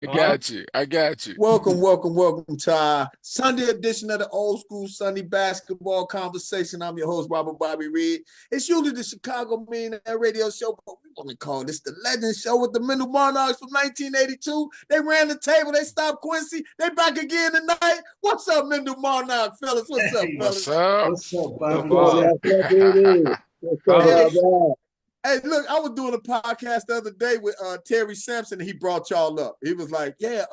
I got you. I got you. Welcome to our Sunday edition of the Old School Sunday Basketball Conversation. I'm your host, Robert Bobby Reed. It's usually the Chicago Millionaire Radio Show, but we want to call this the Legend Show with the Mendel Monarchs from 1982. They ran the table. They stopped Quincy. They back again tonight. What's up, Mendel Monarch, fellas? What's up, fellas? What's up? What's up, Bobby? What's up, Hey, look, I was doing a podcast the other day with Terry Sampson, and he brought y'all up. He was like, yeah,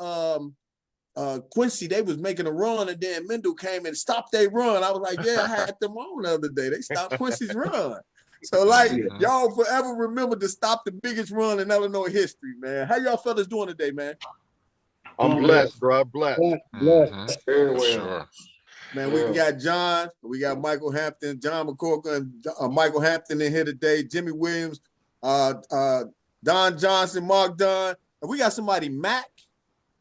Quincy, they was making a run, and then Mendel came and stopped their run. I was like, yeah, I had them on the other day. They stopped Quincy's run. So, like, y'all forever remember to stop the biggest run in Illinois history, man. How y'all fellas doing today, man? I'm blessed, bro. Blessed. Very well. Sure. Man, we got John, we got Michael Hampton, John McCorker, and Michael Hampton in here today, Jimmy Williams, Don Johnson, Mark Dunn, and we got somebody, Mac,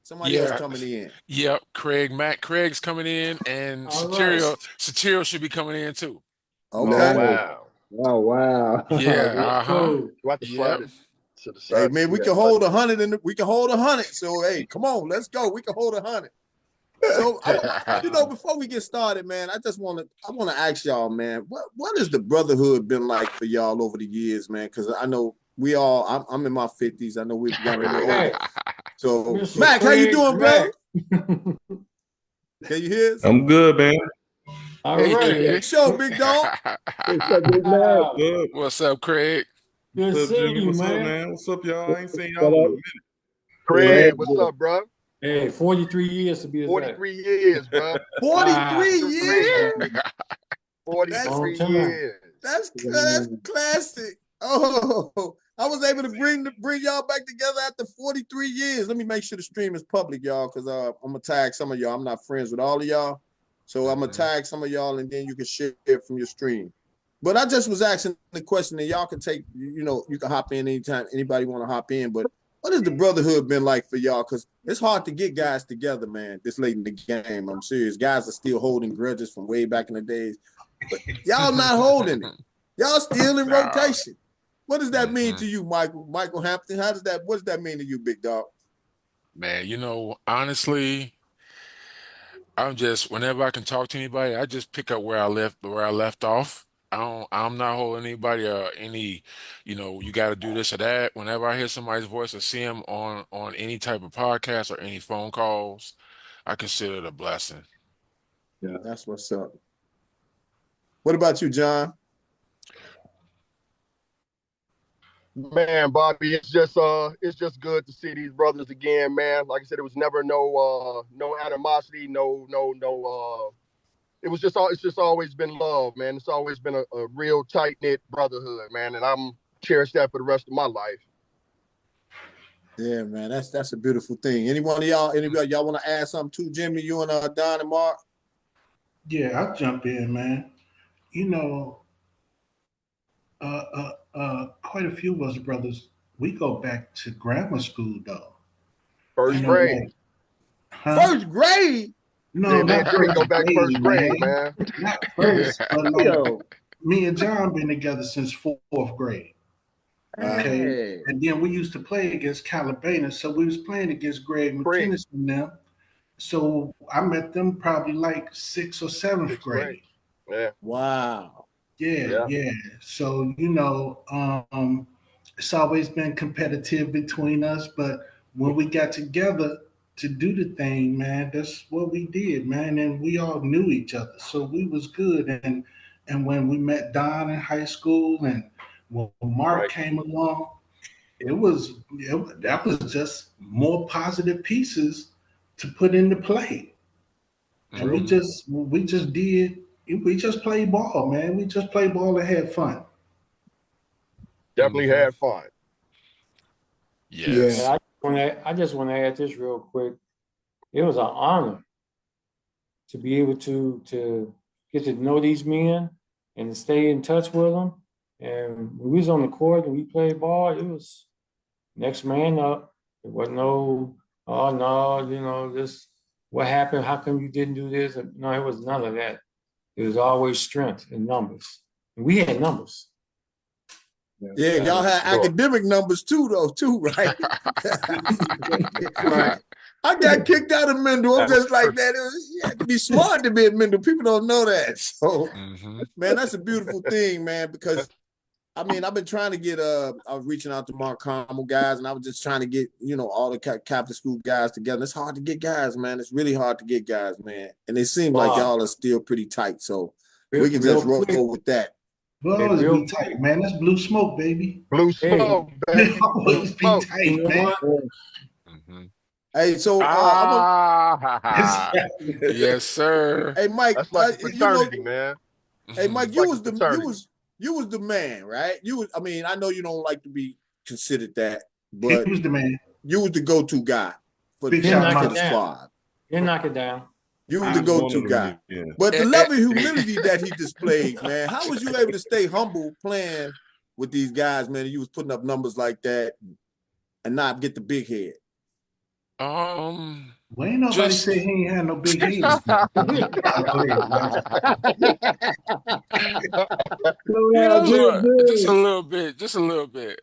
else coming in. Yep, Craig Mac. Craig's coming in, and Satirio should be coming in too. Okay. Oh, wow. Yeah. Hey, man, we can hold 100 and we can hold 100. So, hey, come on, let's go. We can hold 100. So, before we get started, man, I want to ask y'all, man, what has the brotherhood been like for y'all over the years, man? Because I know I'm in my 50s. I know we've got a little older. So, Mac, how you doing, brother? Can you hear us? I'm good, man. All right. Show, big dog. What's up, Craig? Good What's up, seeing Jimmy? you, What's up, man. man? What's up, y'all? I ain't seen y'all in a minute. Craig, what's up, bro? Hey, 43 years to be exact. 43 years, bro. 43 years? 43 years. That's classic. Oh, I was able to bring y'all back together after 43 years. Let me make sure the stream is public, y'all, because I'm going to tag some of y'all. I'm not friends with all of y'all. So I'm going to tag some of y'all, and then you can share it from your stream. But I just was asking the question, and y'all can take, you can hop in anytime anybody want to hop in. But what has the brotherhood been like for y'all? Because it's hard to get guys together, man, this late in the game. I'm serious. Guys are still holding grudges from way back in the days. But y'all not holding it. Y'all still in rotation. What does that mean to you, Michael Hampton? What does that mean to you, big dog? Man, honestly, whenever I can talk to anybody, I just pick up where I left off. I'm not holding anybody any, you got to do this or that. Whenever I hear somebody's voice or see them on any type of podcast or any phone calls, I consider it a blessing. Yeah, that's what's up. What about you, John? Man, Bobby, it's just good to see these brothers again, man. Like I said, it was never no animosity, it's just always been love, man. It's always been a real tight-knit brotherhood, man, and I'm cherish that for the rest of my life. Yeah, man, that's a beautiful thing. Anybody y'all want to add something too, Jimmy? You and Don and Mark? Yeah, I'll jump in, man. Quite a few of us brothers, we go back to grammar school, though. First grade. First grade? No, not first go back grade, first grade, man. Not first, but me and John been together since fourth grade. Okay, hey. And then we used to play against Calabana, so we was playing against Greg McKinnis and them. So I met them probably like 6th or 7th grade. Yeah. Wow. Yeah. So it's always been competitive between us, but when we got together to do the thing, man, that's what we did, man, and we all knew each other, so we was good. And when we met Don in high school, and when Mark came along, that was just more positive pieces to put into play. And we just played ball, man. We just played ball and had fun. Definitely had fun. Yes. Yeah, I just want to add this real quick. It was an honor to be able to get to know these men and to stay in touch with them. And when we was on the court and we played ball, it was next man up. It wasn't this, what happened? How come you didn't do this? No, it was none of that. It was always strength and numbers. And we had numbers. Yeah, y'all had Sure. academic numbers too, right? Right. I got kicked out of Mendel. I'm just like, Sure. man, you have to be smart to be at Mendel. People don't know that. So, Hmm. man, that's a beautiful thing, man, because I mean, I've been trying to get I was reaching out to Mount Carmel guys, and I was just trying to get, all the Catholic school guys together. It's hard to get guys, man. It's really hard to get guys, man. And it seems like Bob, y'all are still pretty tight. So we real, can just real roll quick. with that. We'll Hey, always real be quick. tight, man. That's blue smoke, baby. Blue Hey, smoke, We'll baby. Blue always be smoke. you tight, know man. what? Hmm. Hey, so I'm gonna Ah, yes, sir. hey Mike, That's like a fraternity, man. hey Hmm. Mike, It's like a fraternity. you was the man, right? I mean, I know you don't like to be considered that, He but was the man. you was the go-to guy for the Big He'll shot, knock Mike. it Capricorn down. Squad. He'll knock it down. You He was the was one go-to of guy. them. Yeah. But the Eh, level of eh. humility that he displayed, man, how was you able to stay humble playing with these guys, man? You was putting up numbers like that and not get the big head. Well, ain't nobody said Just he ain't had no big head. Go ahead, man. Well, yeah, good, just a good. little bit, just a little bit.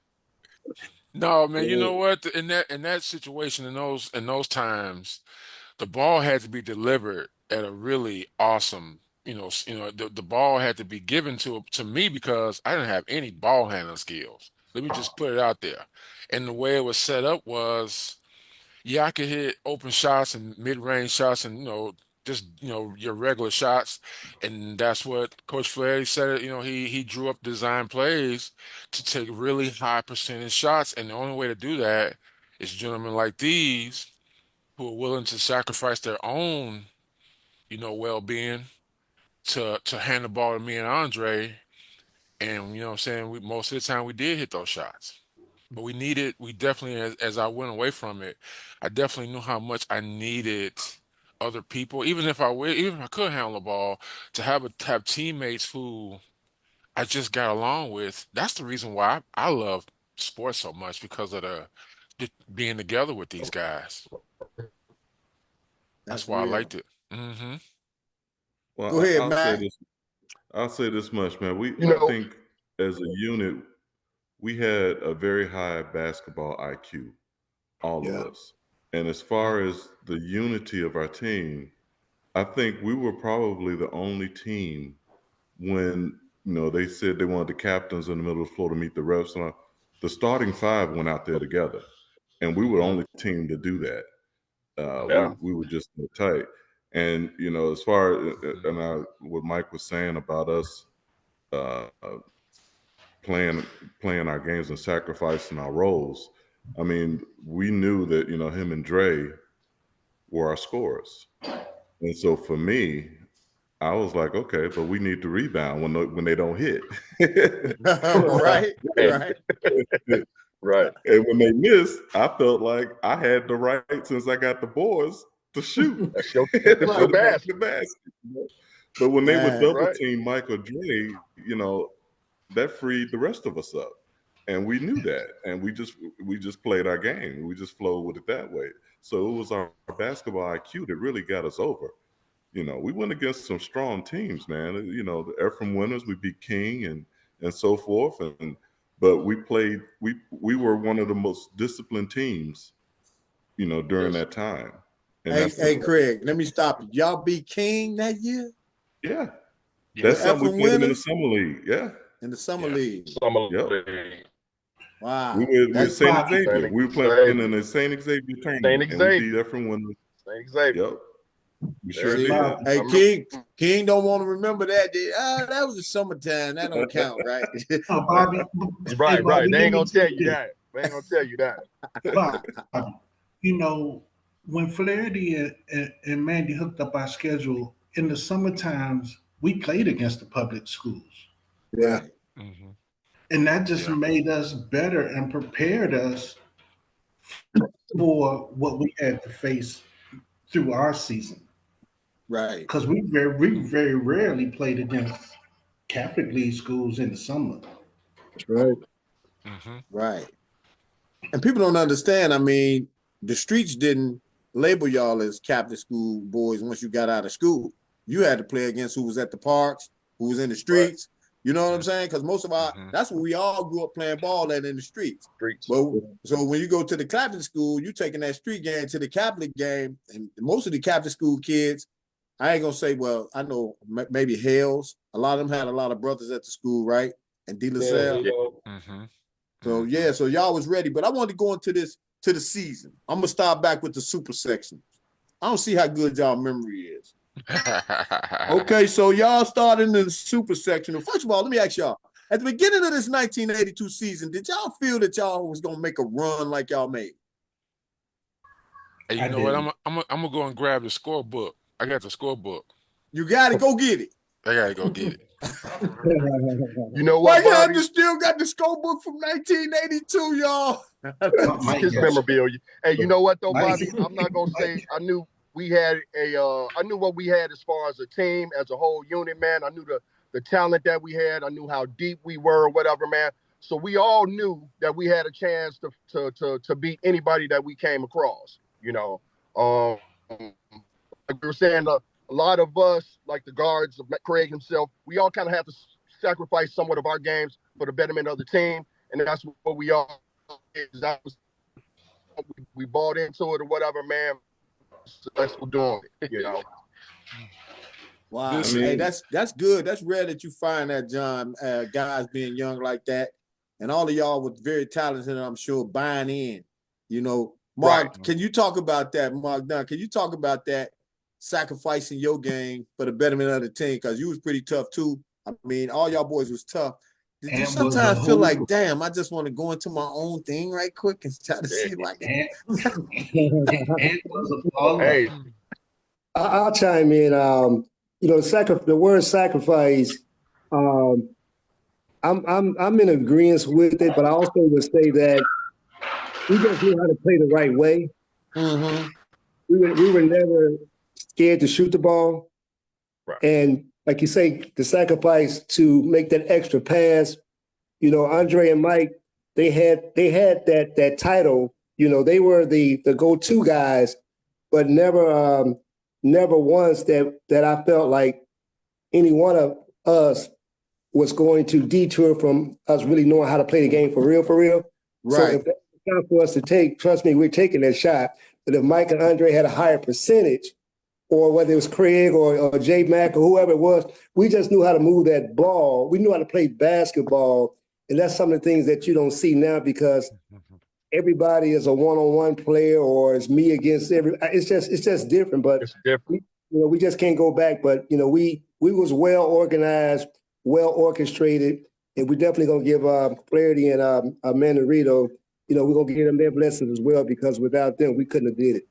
No, man, you Yeah. know what? In that situation, in those times, the ball had to be delivered at a really awesome, the ball had to be given to me because I didn't have any ball handling skills. Let me just put it out there. And the way it was set up was, yeah, I could hit open shots and mid-range shots and just your regular shots, and that's what Coach Flaherty said. He drew up design plays to take really high percentage shots, and the only way to do that is gentlemen like these who are willing to sacrifice their own, well-being to hand the ball to me and Andre. And what I'm saying, most of the time we did hit those shots. But we definitely, as I went away from it, I definitely knew how much I needed other people, even if I could handle the ball, to have teammates who I just got along with. That's the reason why I love sports so much, because of the being together with these guys. That's That's why I real. liked it. Hmm. Well, Go ahead, I'll say Matt. this. I'll say this much, man. You I know, think as a unit, we had a very high basketball IQ, all of Yeah. us. And as far as the unity of our team, I think we were probably the only team when they said they wanted the captains in the middle of the floor to meet the refs. And the starting five went out there together, and we were the Hmm. only team to do that. yeah. We were just so tight. And as far Hmm. what Mike was saying about us uh, playing our games and sacrificing our roles, I mean, we knew that him and Dre were our scorers, and so for me, I was like, okay, but we need to rebound when they don't hit. Right, Right. right. Right. And when they missed, I felt like I had the right, since I got the boys, to shoot That's your and to that's put your it back in the basket. basket. But when they would Man. double Right. team Michael Dre, that freed the rest of us up. And we knew that. And we just played our game. We just flowed with it that way. So it was our basketball IQ that really got us over. We went against some strong teams, man. The Ephraim winners, we beat King and so forth. But we were one of the most disciplined teams, during Yes. that time. And Hey, that's hey, Craig, let me stop you. Y'all beat King that year? yeah. The That's Yeah. something we Ephraim played them in the winners summer league. Yeah. in the summer Yeah. league. Summer Yep. league. We Wow. were That's St. Bobby. Xavier. Saint We were playing in Xavier. the St. Xavier Saint tournament, and we beat Xavier. Ephraim winners. Saint Xavier. Yep. We There sure it is. did. Bobby. I hey remember. King don't want to remember that. That was the summertime. That don't count, right? Oh, Bobby. Hey, Right, right. Bobby, They let ain't me gonna tell tell you you this. that. They ain't gonna tell you that. Bobby, when Flaherty and Mandy hooked up our schedule in the summer times, we played against the public schools. Yeah. Right. Hmm. And that just Yeah. made us better and prepared us for what we had to face through our season. Right. Because we very rarely played against Catholic League schools in the summer. That's right. Hmm. Right. And people don't understand. I mean, the streets didn't label y'all as Catholic school boys once you got out of school. You had to play against who was at the parks, who was in the Right. streets. You know what I'm saying? Because most of Mm-hmm. that's where we all grew up playing ball at in the streets. Streets. But so when you go to the Catholic school, you taking that street game to the Catholic game, and most of the Catholic school kids, I ain't gonna say, well, I know maybe Hales. A lot of them had a lot of brothers at the school, right? And De La Salle. Mm-hmm. So yeah, so y'all was ready. But I wanted to go into this to the season. I'm gonna start back with the super section. I don't see how good y'all memory is. Okay, so y'all started in the super section. First of all, let me ask y'all. At the beginning of this 1982 season, did y'all feel that y'all was gonna make a run like y'all made? Hey, you I know what? didn't. I'm gonna go and grab the scorebook. I got the scorebook. You got it. Go get it. I gotta go get it. You know what, Mike Bobby? Hunter still got the scorebook from 1982, y'all. Mike His got memorabilia. Hey, you know what though, Mike. Bobby? I'm not gonna say I knew we had I knew what we had as far as a team, as a whole unit, man. I knew the talent that we had. I knew how deep we were, or whatever, man. So we all knew that we had a chance to beat anybody that we came across. You know, like we were saying, a lot of us, like the guards, Craig himself, we all kind of have to sacrifice somewhat of our games for the betterment of the team, and that's what we all is. That was we bought into it or whatever, man. Successful doing it, you know. Wow. Listen, Hey, that's good. That's rare that you find that, John, guys being young like that. And all of y'all was very talented, I'm sure, buying in. You know, Mark, Right. can you talk about that, Mark Dunn? Can you talk about that, sacrificing your game for the betterment of the team? Because you was pretty tough too. I mean, all y'all boys was tough. Did you and was a sometimes feel like, hooper. damn, I just want to go into my own thing right quick and try to see if I can? And was a baller. Hey, I'll chime in. The word sacrifice. Um, I'm in agreement with it, but I also would say that we just knew how to play the right way. Mm-hmm. We were never scared to shoot the ball, right. and like you say, the sacrifice to make that extra pass. Andre and Mike, they had that title. They were the go-to guys, but never once that I felt like any one of us was going to detour from us really knowing how to play the game for real, for real. So Right. if that's a shot for us to take, trust me, we're taking that shot. But if Mike and Andre had a higher percentage, or whether it was Craig or J Mack or whoever it was, we just knew how to move that ball. We knew how to play basketball. And that's some of the things that you don't see now because everybody is a one-on-one player or it's me against every. It's just different. But It's different. we just can't go back. But we was well organized, well orchestrated, and we're definitely gonna give Clarity and Amanda Rito. We're gonna give them their blessings as well because without them we couldn't have did it.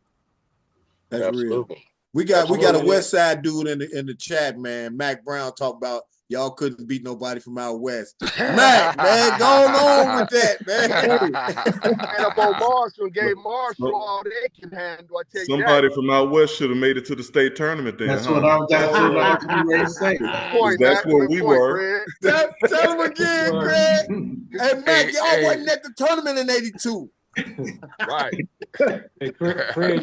That's real. Absolutely. We got a Absolutely. West Side dude in the chat, man. Mac Brown talk about y'all couldn't beat nobody from out west. Mac, man, go on with that, man. And up on Marshall and gave Marshall So- all they can handle. I tell you Somebody that. from out west should have made it to the state tournament then, That's huh? what I got to. I was getting ready to say. Good point, That's Mac. where Good we point, were. Craig. Tell him again, Craig. Hey, Mac, Hey, y'all hey. wasn't at the tournament in '82. Right. Hey, Craig,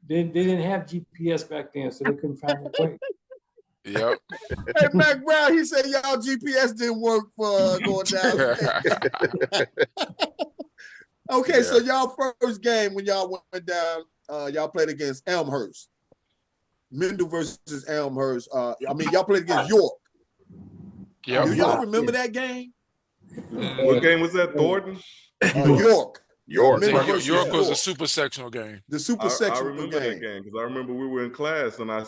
they didn't have GPS back then, so they couldn't find their way. Yep. Hey, Mac Brown, he said y'all GPS didn't work for going down. Okay, so y'all first game when y'all went down, y'all played against Elmhurst. Mendel versus Elmhurst. Y'all played against York. Yep. Do y'all remember that game? What game was that, Thornton? York. York. Mendel York, versus York was a York. super sectional game. The super I sectional remember that game. game because I remember we were in class and I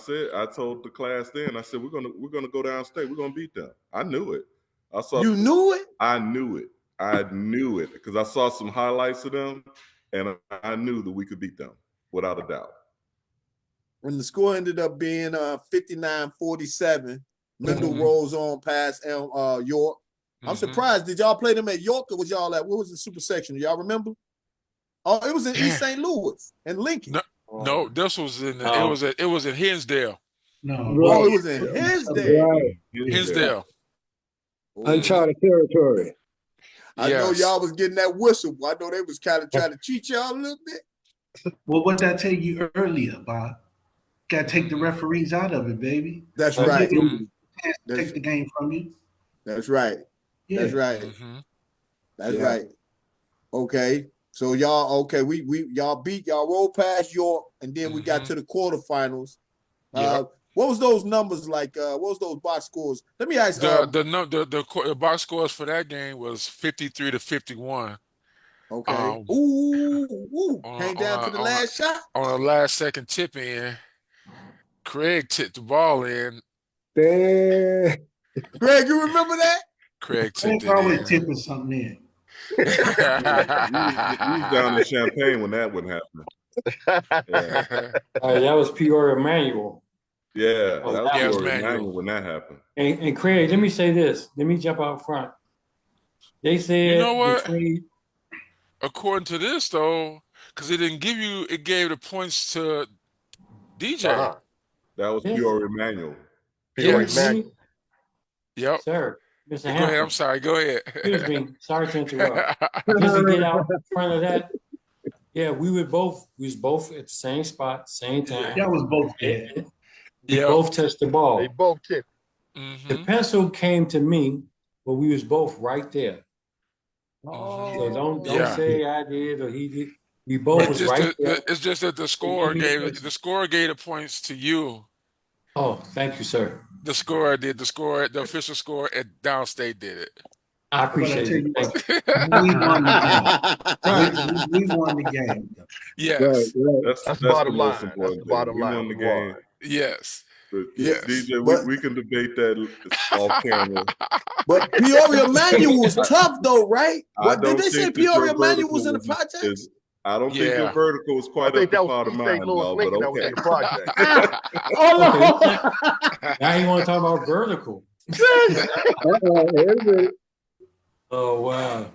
told the class then, I said, we're gonna go downstate, we're gonna beat them. I knew it. You knew it? I knew it. I knew it because I saw some highlights of them and I knew that we could beat them without a doubt. When the score ended up being 59-47, Mendel rolls on past York. I'm surprised. Did y'all play them at York or was y'all at, what was the super section? Y'all remember? Oh, it was in East St. Louis and Lincoln. No, this was in it was in Hinsdale. No. Oh, it was in Hinsdale. Right. Hinsdale. Uncharted territory. I know y'all was getting that whistle. I know they was kind of trying to cheat y'all a little bit. Well, what did I tell you earlier, Bob? Got to take the referees out of it, baby. That's right. Take the game from you. That's right. Yeah. That's right. Mm-hmm. That's Yeah. right. Okay. So y'all y'all rolled past York, and then we got Mm-hmm. to the quarterfinals. Yep. What was those numbers like? What was those box scores? Let me ask. The box scores for that game was 53-51. Okay. Um, Ooh, on came down to the last shot. a last second tip in, Craig tipped the ball in. Damn. Greg, you remember that? Craig tipped Craig it always in. tipping something in. You was down in Champagne when that would happen. Yeah, That was Peoria Manual. yeah, Oh, that was Yeah, it was Peoria manual. Manual when that happened. And Craig, let me say this. Let me jump out front. They You know said what? between According to this, though, because it didn't give you, it gave the points to DJ. Uh-huh. That was this. Peoria Manual. Peoria Let Yes. me, Manual. Yep. sir, Mr. Go ahead. I'm Hampton. sorry. Go ahead. Excuse me. Sorry to interrupt. Just to get out in front of that. Yeah, we was both at the same spot, same Yeah. time. Y'all was both there. And we Yep. both touched the They ball. both tipped. The Mm-hmm. pencil came to me, but we was both right there. Mm-hmm. So don't Yeah. say I did or he did. We both was right there. It's just that He gave me the pencil. the score gave the points to you. Oh, thank you, sir. The official score at Downstate did it. I But I appreciate tell it. you Thank what, you. we won the game. Right. We won the game. Right, Yes. right. That's the That's the bottom most line. That's the important thing. bottom We line. won the We won. game. Yes. But Yes. DJ, But we can debate that off camera. Peoria Manual was tough though, right? I What did don't they say? think that your Peoria Manual was vertical in the was projects? is. I don't think your Yeah. vertical was I quite up think to that was par of East St. mine, Louis dog. But Lincoln that was in okay. the project. Okay. Oh Now you want to talk about vertical. Wait a minute. Oh, wow.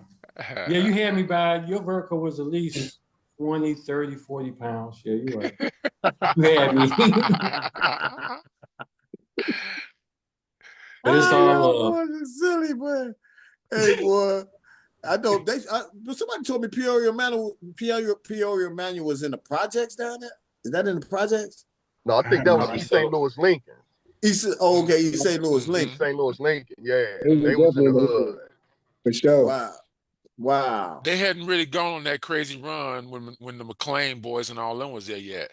Yeah, you had me by your vertical was at least 20, 30, 40 pounds. Yeah, you're right. You had me. But it's all y'all love. boys are silly, boy. Hey, boy. But somebody told me Peoria Manual was in the projects down there. Is that in the projects? No, I I think have that no was I idea. think East St. so. Louis Lincoln. Okay, East St. Louis Mm-hmm. East Lincoln. St. Louis Lincoln. Yeah, It was they was in the definitely hood. for sure. Wow. Wow. They hadn't really gone on that crazy run when the McLean boys and all them was there yet.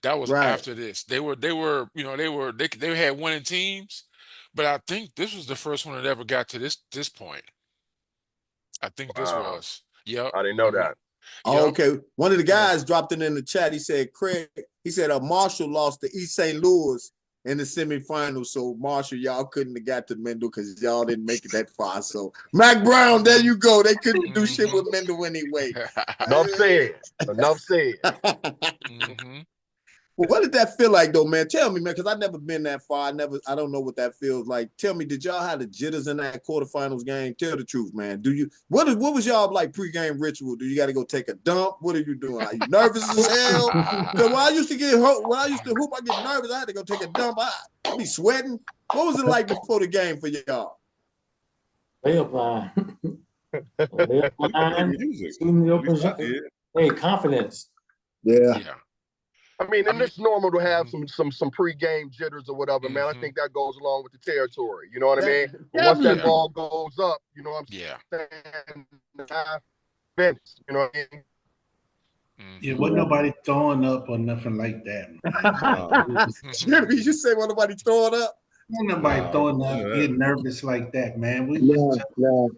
That was Right. after this. They had winning teams, but I think this was the first one that ever got to this point. I think this Wow. was. Yep. I didn't know that. Oh, Yep. okay. One of the Yeah. guys dropped it in the chat. He said, Craig, he said Marshall lost to East St. Louis in the semifinals. So Marshall, y'all couldn't have got to Mendel because y'all didn't make it that far. So Mac Brown, there you go. They couldn't do shit with Mendel anyway. Enough said. Enough said. Mm-hmm. Well, what did that feel like though, man? Tell me, man, because I've never been that far. I don't know what that feels like. Tell me, did y'all have the jitters in that quarterfinals game? Tell the truth, man. What was y'all like pregame ritual? Do you got to go take a dump? What are you doing? Are you nervous as hell? Because when I used to hoop, I get nervous. I had to go take a dump. I be sweating. What was it like before the game for y'all? Layup line. Layup We played line. music. Shooting the At open least I shot. did. Hey, confidence. Yeah. Yeah. I mean, I and mean, it's normal to have mhm, some pregame jitters or whatever, man. I mhm, think that goes along with the territory. You know what I mean? But once that yeah. Definitely. ball goes up, you know what Yeah. I'm saying? Now, finished. You know what I mean? Yeah, Mm-hmm. wasn't Yeah. nobody throwing up or nothing like that, man. Nah, Jimmy, you say when nobody throwing up? Wasn't nobody nah, throwing none up, of that. getting nervous like that, man. We was No, just no,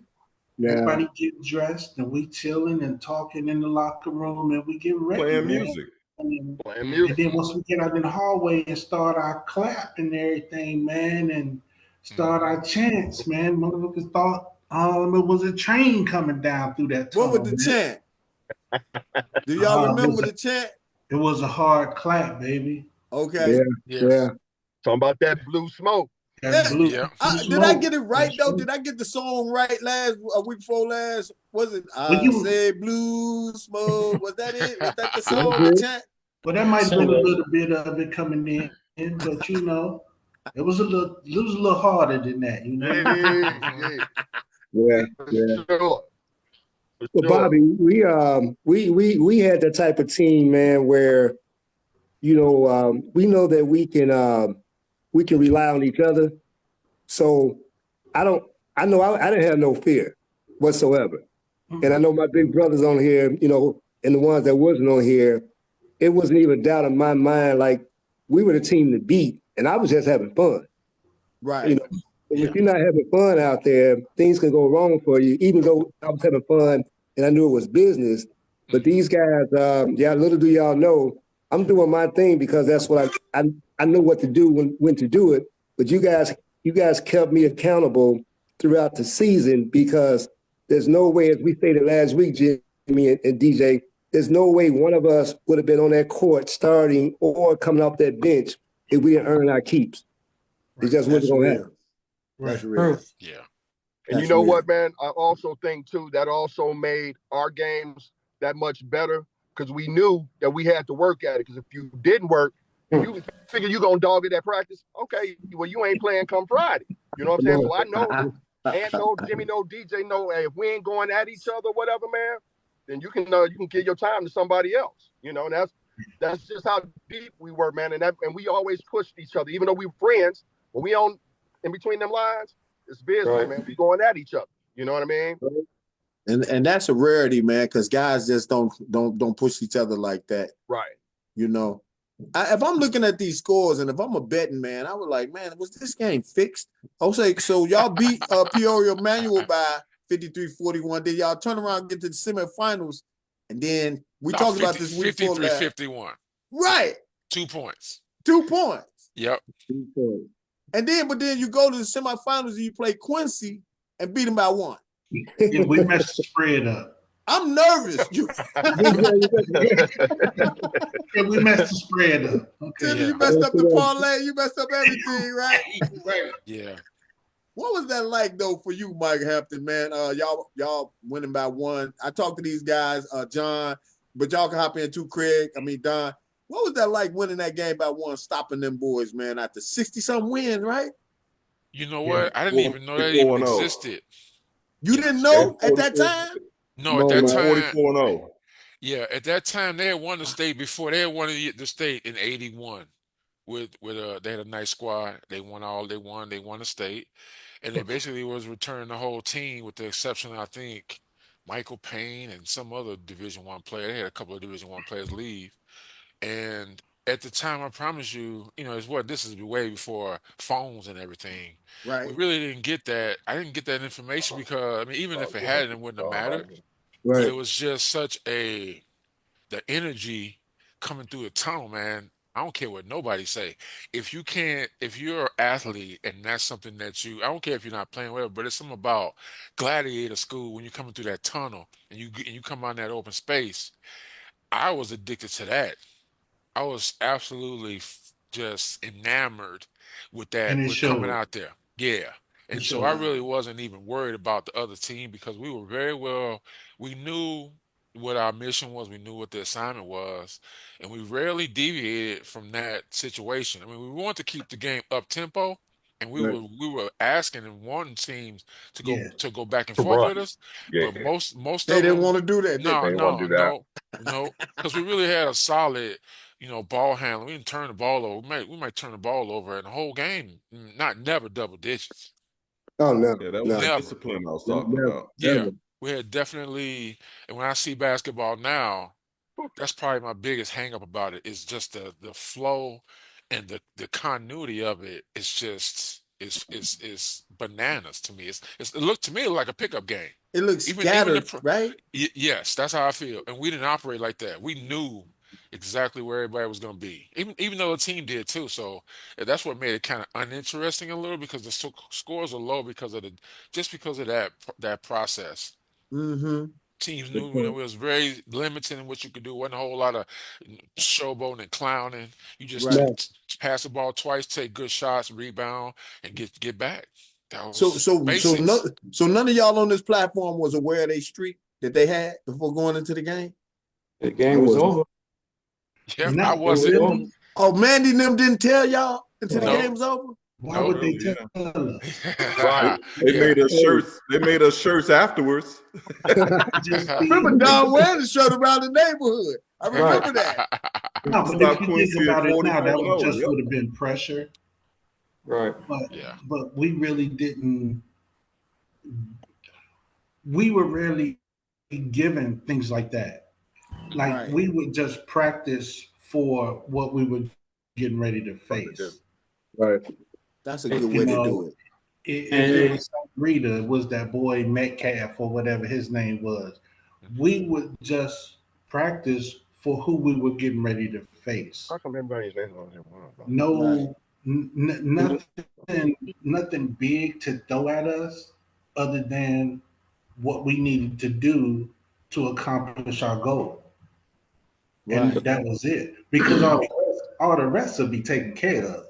no. everybody get dressed and we chilling and talking in the locker room and we get ready, Playing man. music. Playing And then music. once we get out in the hallway and start our clap and everything, man, and start our chants, man, motherfuckers thought it was a train coming down through that What was tunnel, the man. chant? Do y'all remember the chant? It was a hard clap, baby. Okay. Yeah, Yeah. yeah. Talking about that blue smoke. That Yeah, blue, Yeah. blue did I smoke. get it right though? Did I get the song right a week before last? Was it Well, I you, said blue smoke? Was that it? Was that the That's song, the it. chant? well, that might have been a Similar. little bit of it coming in, but it was a little harder than that, you know. Yeah, Mhm. yeah. Yeah, For yeah. sure. For Well, sure. Bobby, we had the type of team, man, where we know that we can rely on each other. So I don't I know I didn't have no fear whatsoever. And I know my big brothers on here, you know, and the ones that wasn't on here, it wasn't even a doubt in my mind. Like we were the team to beat, and I was just having fun. You Right. know, Yeah. if you're not having fun out there, things can go wrong for you. Even though I was having fun and I knew it was business, but these guys, yeah, little do y'all know, I'm doing my thing because that's what I know what to do when to do it. But you guys kept me accountable throughout the season because there's no way, as we stated last week, Jimmy and DJ, there's no way one of us would have been on that court starting or coming off that bench if we didn't earn our keeps. It just wasn't That's going to real. happen. That's Right. real. Yeah. And you That's know real. what, man? I also think too that also made our games that much better because we knew that we had to work at it. Because if you didn't work, you figure you gonna dog it at practice. Okay, well you ain't playing come Friday. You know what I'm Come saying? on. So I know, and know Jimmy, know DJ, know hey, if we ain't going at each other, whatever, man, then you can give your time to somebody else. You know, and that's just how deep we were, man. And we always pushed each other, even though we were friends. When we on in between them lines, it's business, Right. man. We going at each other. You know what I mean? And that's a rarity, man, because guys just don't push each other like that. Right. You know, if I'm looking at these scores and if I'm a betting man, I was like, man, was this game fixed? I was like, so y'all beat Peoria Manual by 53-41. Then y'all turn around and get to the semifinals. And then we No, talked 50, about this week before last. 51. Right. 2 points. 2 points. Yep. And then you go to the semifinals and you play Quincy and beat them by 1. Yeah, we messed the spread up. I'm nervous. Yeah, we messed the spread up. Okay. Timmy, Yeah. you messed up the parlay. You messed up everything, right? Right. Yeah. What was that like though for you, Mike Hampton, man? Y'all winning by 1. I talked to these guys, John, but y'all can hop in too, Craig. I mean Don. What was that like winning that game by 1, stopping them boys, man, after 60-something wins, right? You know Yeah. what? I didn't even know that 44 even and 0. existed. You didn't Yes. know They at that 44. time? No, Come at on, They that were man. time, 44 and 0. yeah, at that time they had won the state before they had won the state in '81 with they had a nice squad. They won the state. And they basically was returning the whole team with the exception of, I think, Michael Payne and some other Division I player. They had a couple of Division I players leave. And at the time, I promise you, this is way before phones and everything. We Right. really didn't get that. I didn't get that information because, I mean, even if it had, it wouldn't have mattered. But Right. it was just such the energy coming through the tunnel, man. I don't care what nobody say. If you're an athlete and that's something I don't care if you're not playing whatever, but it's something about gladiator school when you're coming through that tunnel and you come out in that open space. I was addicted to that. I was absolutely just enamored with that, And it with coming showed. out there. Yeah. It And so I showed. really wasn't even worried about the other team because we knew what our mission was, we knew what the assignment was, and we rarely deviated from that situation. I mean, we wanted to keep the game up tempo, and Right. we were asking and wanting teams Yeah. to go back and forth Right. with us, Yeah. but most They of didn't want them, to do that, did no, They they? didn't want to no, do that. no, no, because we really had a solid ball handling. We didn't turn the ball over. We might turn the ball over in the whole game. Not never double digits. Oh no, Yeah, that was no, that Never. discipline I was talking never, about. Yeah. never. We had definitely, and when I see basketball now, that's probably my biggest hang up about it is just the flow and the continuity of it. It's just it's bananas to me. It looked to me like a pickup game. It looks Even scattered, right? yes, that's how I feel. And we didn't operate like that. We knew exactly where everybody was going to be. Even though the team did too. So that's what made it kind of uninteresting a little because the scores are low because of that process. Mm-hmm. Teams Good knew that it point. was very limited in what you could do. Wasn't a whole lot of showboating and clowning. You just Right. No, pass the ball twice, take good shots, rebound, and get back. That So was so so no, basics. so none of y'all on this platform was aware of their streak that they had before going into the game. The I game was wasn't. over. Yep, I Not It was wasn't. over. really. Oh, Mandy and them didn't tell y'all until the Oh, game Nope, was over. Why Not nope. would they really, tell yeah. us? Right. They Yeah. made us hey, shirts. They made us shirts afterwards. Just Remember be. Don wearing the shirt around the neighborhood. I Right. remember that. No, but if Stop you think Quincy at about it now, 44 that and would 0. just Yep. would have been pressure. Right. But Yeah. but we really didn't we were rarely given things like that. Like Right. we would just practice for what we were getting ready to face. Right. That's a Hey, good You way to know, do it. if it and was St. Rita, it was that boy Metcalf or whatever his name was. We would just practice for who we were getting ready to face. How come everybody's name on him? Right. No, nothing big to throw at us other than what we needed to do to accomplish our goal. And Right. that was it. Because all the rest will be taken care of.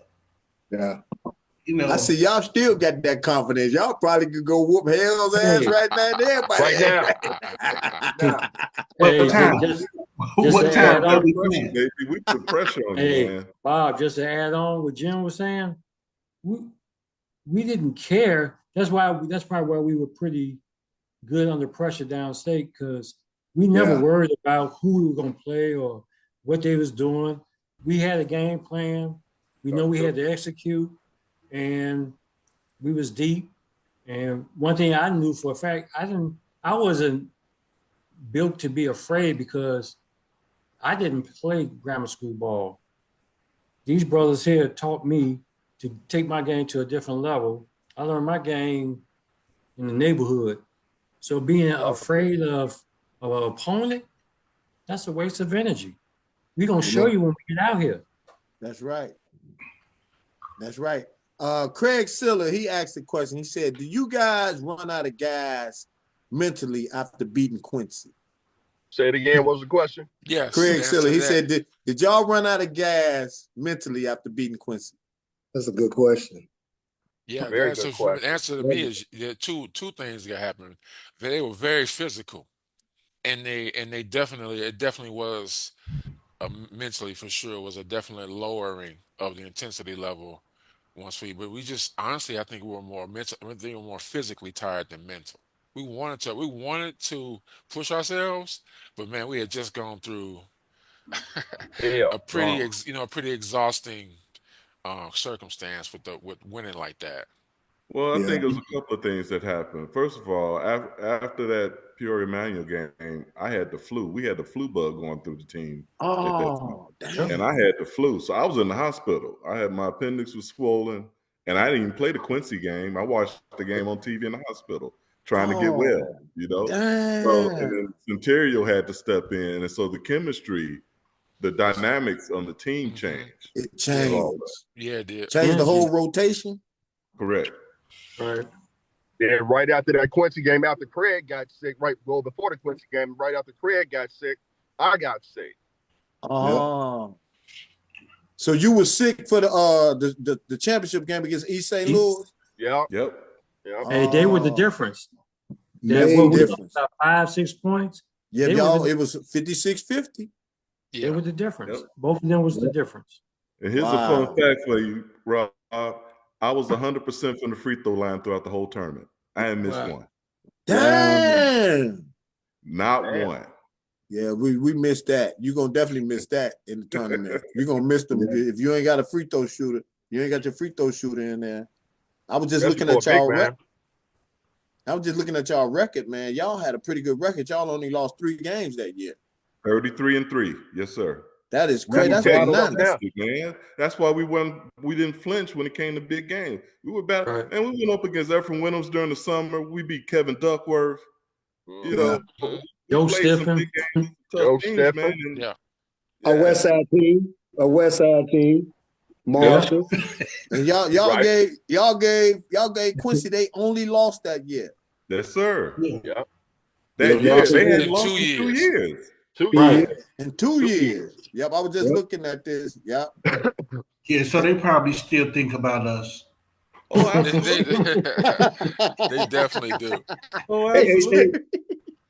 Yeah. You I see know, y'all still got that confidence. Y'all probably could go whoop hell's ass hey, right now and Right now, everybody. right now. what hey, time? just What to We got time add are on, that we pressure, playing? baby. We put pressure on you, hey, man. Bob, just to add on what Jim was saying, we we didn't care. That's probably why we were pretty good under pressure downstate because we never Yeah. worried about who we were going to play or what they was doing. We had a game plan. We know we had to execute, and we was deep. And one thing I knew for a fact, I wasn't built to be afraid because I didn't play grammar school ball. These brothers here taught me to take my game to a different level. I learned my game in the neighborhood. So being afraid of an opponent, that's a waste of energy. We're gonna show Yeah, you when we get out here. that's right. That's right. Craig Siller, he asked a question. He said, do you guys run out of gas mentally after beating Quincy? Say it again. What was the question? Yes, Craig the Siller, answer to he that. said, did y'all run out of gas mentally after beating Quincy? That's a good question. Yeah, the Very answer good for the question. answer to me is there are two things that happened. They were very physical, and they definitely it definitely was mentally for sure was a definite lowering of the intensity level once but we just honestly I think we were more mental. I think we were more physically tired than mental. We wanted to push ourselves, but man, we had just gone through Yeah. a pretty a pretty exhausting circumstance with winning like that. Well, I Yeah. think it was a couple of things that happened. First of all, after that Peoria Manual game, I had the flu. We had the flu bug going through the team at that time. Oh, And damn. I had the flu. So I was in the hospital. I had my appendix was swollen, and I didn't even play the Quincy game. I watched the game on TV in the hospital trying to get well, Oh, you know? So, and damn. then Centerio had to step in. And so the chemistry, the dynamics on the team Hmm. changed It with Yeah, all changed. yeah, it did. Changed the Energy, whole rotation. that. Correct. right? Then right after that Quincy game, after Craig got sick, right well before the Quincy game, right after Craig got sick, I got sick. Yep. Oh. So you were sick for the championship game against East St. Louis? Yep. Yep. Yep. Hey, they were the Oh, difference. That main what we lost difference. about 5, 6 points. Yeah, They were y'all, the it was 56-50. they Yeah. were the difference. Yep. Both of them was the Yep. difference. And here's a fun Wow. fact for you, Rob. I was 100% from the free throw line throughout the whole tournament. I hadn't missed Wow. one. Wow. Damn. Not Damn. one. Yeah, we missed that. You're gonna definitely miss that in the tournament. You're gonna miss them Yeah. if you ain't got a free throw shooter. You ain't got your free throw shooter in there. I was just Especially looking for a at big y'all man. I was just looking at y'all record, man. Y'all had a pretty good record. Y'all only lost 3 games that year. 33-3. Yes, sir. That is We crazy. Nice were That's Catching battle. up bananas. now. ballistic, man. That's why we didn't flinch when it came to big games. We were bad. Right. Man, we went up against Efren Williams during the summer. We beat Kevin Duckworth. You Mm-hmm. Yeah. know, Hmm. we Joe played some big Stiffen. games, tough Joe teams, man. Stephen. And Yeah. A yeah, West Side team. A West Side team. Yeah. Marshall. And y'all Right. gave Quincy, they only lost that year. yes, sir. Yeah. Yep. Yeah. That year, Marshall they did. hadn't In two lost in 2 years. years. 2 2 Right. years. years. In 2 years. 2 years. Yep, I was just Yep. looking at this. Yep. Yeah, so they probably still think about us. Oh, They absolutely. they definitely do. Oh, Hey, hey, hey, absolutely.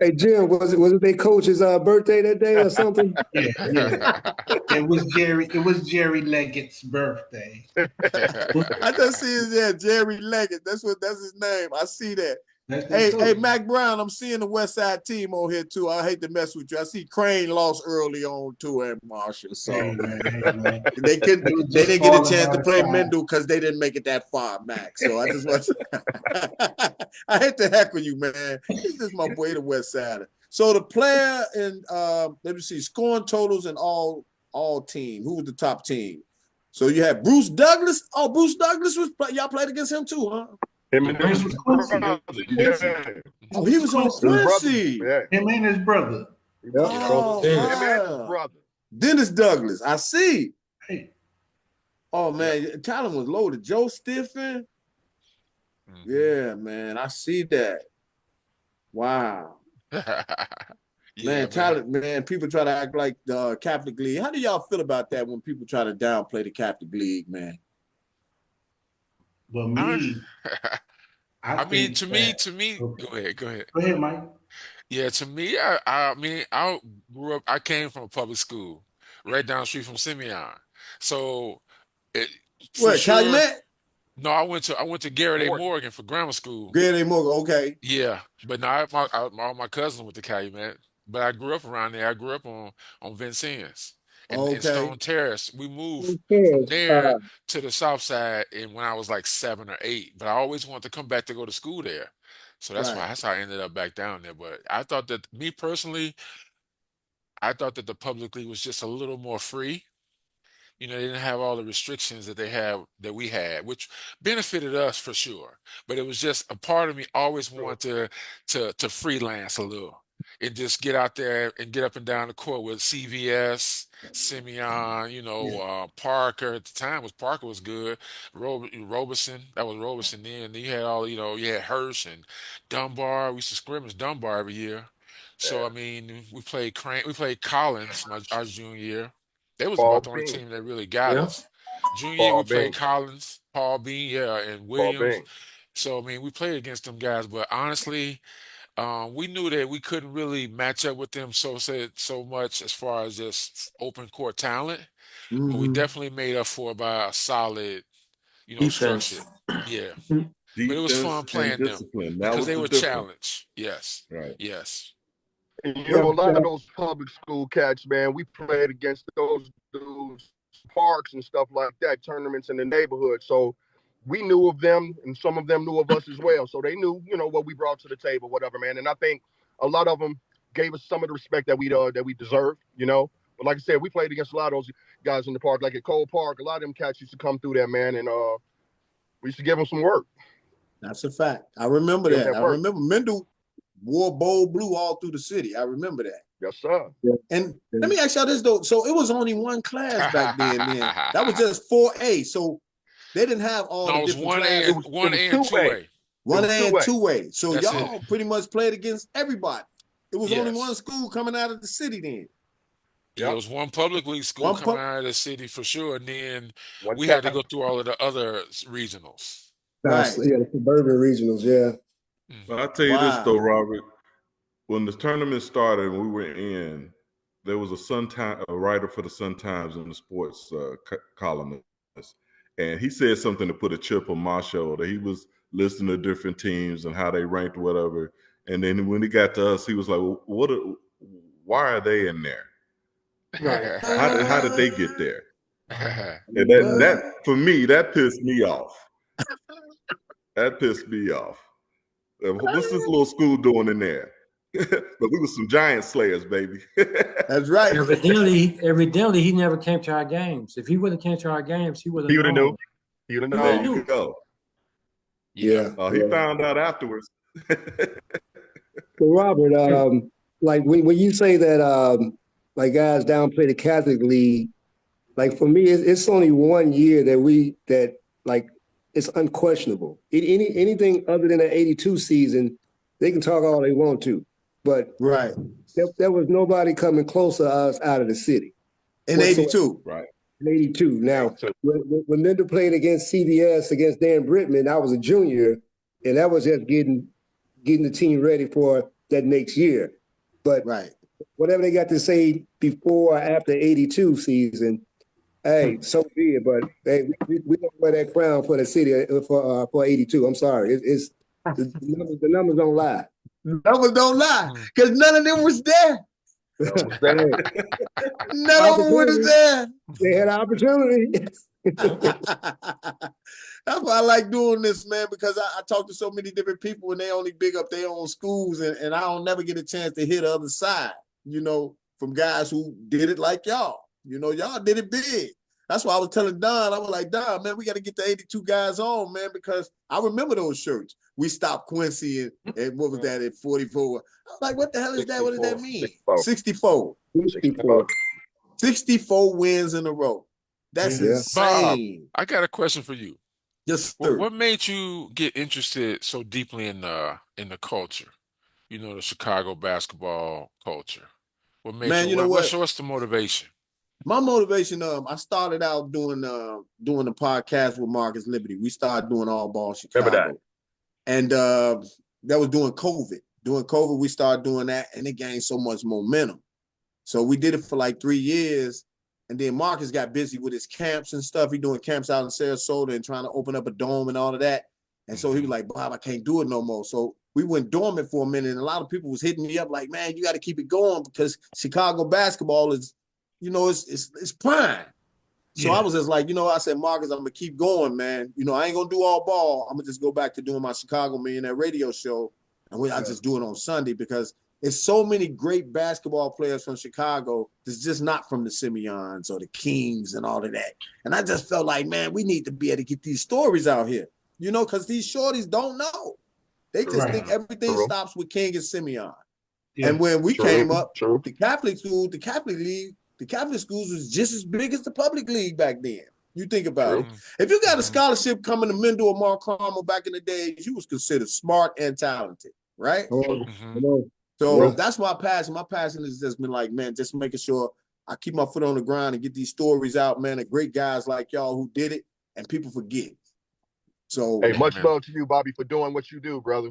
hey, Jim, was it their coach's birthday that day or something? Yeah, yeah. It was Jerry Leggett's birthday. I just see his there, Jerry Leggett. That's his name. I see that. That's their Hey, coach. Mac Brown, I'm seeing the West Side team on here too. I hate to mess with you. I see Crane lost early on too at Marshall. So Hey, man. they They couldn't were they just didn't get a falling chance out to of play stride. Mendel because they didn't make it that far, Mac. So I just want I hate to heck with you, man. This is my boy, the West Side. So the player and let me see, scoring totals and all team. Who was the top team? So you had Bruce Douglas. Oh, Bruce Douglas was y'all played against him too, huh? Him and Yeah. his With Quincy. brother, Quincy. yeah. Oh, he With was on Quincy. His brother, Quincy. yeah. Him and his brother. Yep. You know, Oh, Dennis. him and his wow. brother. Dennis Douglas. I see. Hey, Oh Yep. man, talent was loaded. Joe Stiffen. Yeah, man. I see that. Wow. Yeah, Man, man. talent, man. People try to act like the Catholic League. How do y'all feel about that when people try to downplay the Catholic League, man? well, I, me, I I mean, think that. to me, Okay. go ahead, go ahead. Go ahead, Mike. Yeah, to me, I mean, I grew up, I came from a public school right down the street from Simeon. So, it, for What, sure, Calumet? no, I went to Garrett A. Morgan. Morgan for grammar school. Grady Morgan. Okay. Yeah, but no, all my cousins went to Calumet. But I grew up around there. I grew up on Vincennes in Okay. Stone Terrace. We moved from Yes, there to the south side and when I was like 7 or 8. But I always wanted to come back to go to school there. So Right. that's how I ended up back down there. But I thought that me personally, I thought that the public league was just a little more free. They didn't have all the restrictions that we had, which benefited us for sure. But it was just a part of me always wanted to freelance a little and just get out there and get up and down the court with CVS, Simeon, Yeah. Parker at the time was Parker was good. Robeson, that was Robeson then. And then you had you had Hirsch and Dunbar. We used to scrimmage Dunbar every year. So I Yeah. mean, we played Collins our junior year. They was about Paul the only Bean. team that really got Yeah. us. Junior year, we Paul played Bean. Collins, Paul Bean, yeah, and Paul Williams. Bean. So, I mean, we played against them guys, but honestly, we knew that we couldn't really match up with them so much as far as just open court talent, but we Mm-hmm. definitely made up for it by a solid, structure. Defense. Yeah, but it was fun Defense and playing them discipline. That because was they the were difference. challenged. Yes, Right. yes. And yep, a lot of those public school cats, man, we played against those dudes, parks and stuff like that, tournaments in the neighborhood. So we knew of them, and some of them knew of us as well. So they knew, what we brought to the table, whatever, man. And I think a lot of them gave us some of the respect that we deserved. But like I said, we played against a lot of those guys in the park, like at Cole Park. A lot of them cats used to come through there, man, and we used to give them some work. That's a fact. I remember Give them that. that I work. remember Mendel wore bold blue all through the city. I remember that. Yes, sir. yep, And yep. let me ask y'all this though. So it was only one class back then. Then that was just 4A. So they didn't have all the No, it was different one A It and classes. was it one was A and two two A. A. It One was A two and A. two A. So That's it. y'all pretty much played against everybody. It was only one Yes. school coming out of the city then. Yeah, it Yep. was one public league school One coming pub. out of the city for sure, and then One we had to cat. go through all of the other regionals. Right. Yeah, the suburban regionals, yeah. But Hmm I'll tell you this though, Wow. Robert. When the tournament started and we were in, there was a writer for the Sun Times in the sports columnist, and he said something to put a chip on my shoulder. He was listening to different teams and how they ranked, whatever. And then when he got to us, he was like, well, why are they in there? Right. How did they get there? And that What? for me, that pissed me off. That pissed me off. What's this little school doing in there? But we were some giant slayers, baby. That's right. Evidently, he never came to our games. If he would have came to our games, he would have He would have knew. known. He would have He would There have known. you knew. go. Yeah. Yeah. He Yeah. found out afterwards. So Robert, like when you say that like guys downplay the Catholic League, like for me, it's only 1 year that like it's unquestionable. Anything other than the '82 season, they can talk all they want to, but Right. there was nobody coming close to us out of the city In whatsoever. 82. Right. In '82. Now, So, when Linda played against CBS against Dan Brittman, I was a junior, and that was just getting the team ready for that next year. But Right. whatever they got to say before or after '82 season, hey, so be it. But hey, we don't wear that crown for the city for '82. I'm sorry, The numbers don't lie. Numbers don't lie, Mhm. because none of them was there. Was that? None of them was Opportunity. there. They had opportunity. That's why I like doing this, man, because I talk to so many different people and they only big up their own schools, and I don't never get a chance to hear the other side, from guys who did it like y'all. Y'all did it big. That's why I was telling Don, I was like, Don, man, we got to get the 82 guys on, man, because I remember those shirts. We stopped Quincy and what was that at 44? I was like, what the hell is that? What does that mean? 64. 64. 64 wins in a row. That's Yeah. Bob, insane. I got a question for you. Yes, What sir. what made you get interested so deeply in the culture? The Chicago basketball culture. What made Man, you you know what? what's the motivation? My motivation, I started out doing the podcast with Marcus Liberty. We started doing All Ball Remember that. Chicago. And that was during COVID. During COVID, we started doing that, and it gained so much momentum. So we did it for like 3 years, and then Marcus got busy with his camps and stuff. He doing camps out in Sarasota and trying to open up a dome and all of that. And so he was like, Bob, I can't do it no more. So we went dormant for a minute, and a lot of people was hitting me up like, man, you got to keep it going because Chicago basketball is, it's prime. So I was just like, I said, Marcus, I'm gonna keep going, man. I ain't gonna do all ball. I'm gonna just go back to doing my Chicago Millionaire radio show, and I just do it on Sunday because it's so many great basketball players from Chicago that's just not from the Simeons or the Kings and all of that. And I just felt like, man, we need to be able to get these stories out here, because these shorties don't know. They just think everything stops with King and Simeon. Yeah. And when we came up, True. the Catholic school, the Catholic league, the Catholic schools was just as big as the public league back then. You think about it. If you got a scholarship coming to Mendel or Monarchs back in the days, you was considered smart and talented, right? So that's my passion. My passion has just been like, man, just making sure I keep my foot on the ground and get these stories out, man, of great guys like y'all who did it, and people forget. So, Hey, much love to you, Bobby, for doing what you do, brother.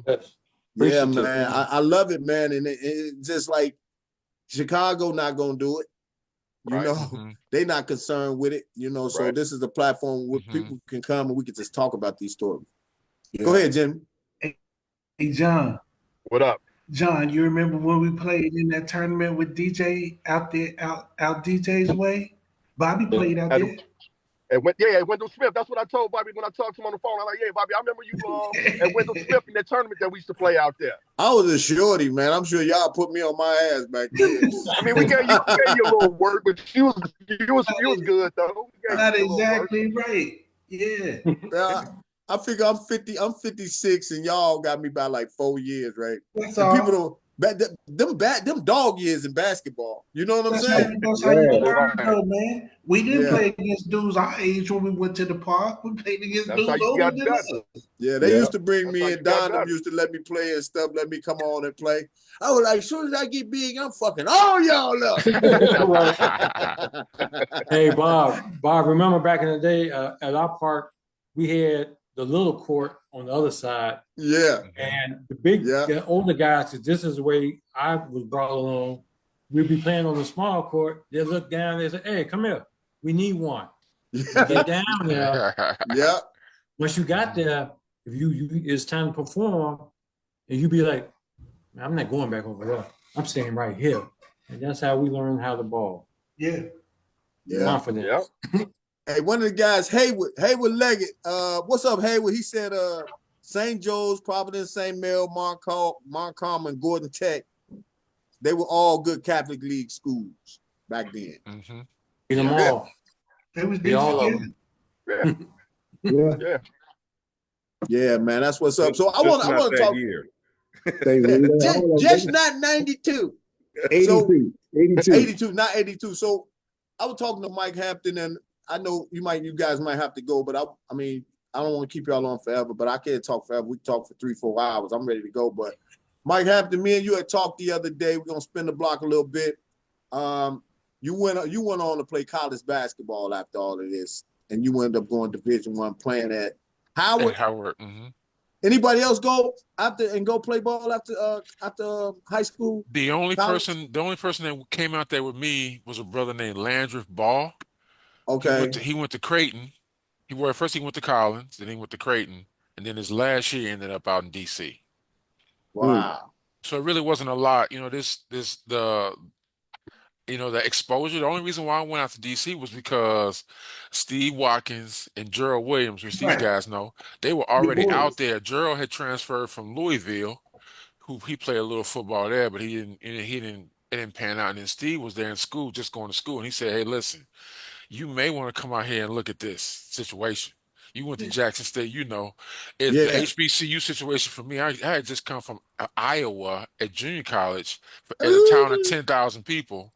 yeah, man, I love it, man, and it's just like Chicago not gonna do it. They not concerned with it, so this is a platform where people can come and we can just talk about these stories. Go ahead, Jimmy. Hey, John. What up? John, you remember when we played in that tournament with DJ out there, out DJ's way? Bobby played out there. At Wendell Smith. That's what I told Bobby when I talked to him on the phone. I'm like, yeah, Bobby, I remember you at Wendell Smith in that tournament that we used to play out there. I was a shorty, man. I'm sure y'all put me on my ass back then. I mean, we gave you a little work, but you was good though. Not exactly right. Yeah. I figure I'm 50. I'm 56, and y'all got me by like 4 years, right? That's and all. people don't. Them dog years in basketball. You know what I'm That's saying? That's how you learn, though, man. We didn't play against dudes our age when we went to the park. We played against dudes older than us. Yeah, they used to bring me and Don. Them used to let me play and stuff. Let me come on and play. I was like, as soon as I get big, I'm fucking all y'all up. Hey, Bob, remember back in the day at our park, we had the little court on the other side. Yeah. And the older guys, this is the way I was brought along. We'd be playing on the small court. They look down, they say, hey, come here. We need one. Get down there. Yeah. Once you got there, if you it's time to perform, and you be like, I'm not going back over there. I'm staying right here. And that's how we learn how to ball. Yeah. Confidence. Yeah. Hey, one of the guys, Haywood Leggett. What's up, Haywood? He said St. Joe's, Providence, St. Mel, Montcalm, and Gordon Tech, they were all good Catholic League schools back then. Get them all. They was all of them. Yeah, man, that's what's up. So I want to talk. Year. just not 92. 82, not 82. So I was talking to Mike Hampton, and I know you guys might have to go, but I mean, I don't want to keep y'all on forever, but I can't talk forever. We can talk for 3-4 hours. I'm ready to go. But Mike Hampton, me and you had talked the other day. We're gonna spin the block a little bit. You went on to play college basketball after all of this, and you ended up going Division I, playing at Howard. Anybody else go play ball after high school? The only person that came out there with me was a brother named Landreth Ball. Okay. He went to Creighton. First he went to Collins, then he went to Creighton. and then his last year ended up out in DC. Wow. So it really wasn't a lot. The exposure. The only reason why I went out to DC was because Steve Watkins and Gerald Williams, which these Right. guys know, they were Your already out boys. there. Gerald had transferred from Louisville, who he played a little football there, but it didn't pan out. And then Steve was there in school, just going to school, and he said, "Hey, listen, you may want to come out here and look at this situation. You went to Jackson State, it's the Yeah. HBCU situation for me. I had just come from Iowa at junior college at a town of Ooh. 10,000 people,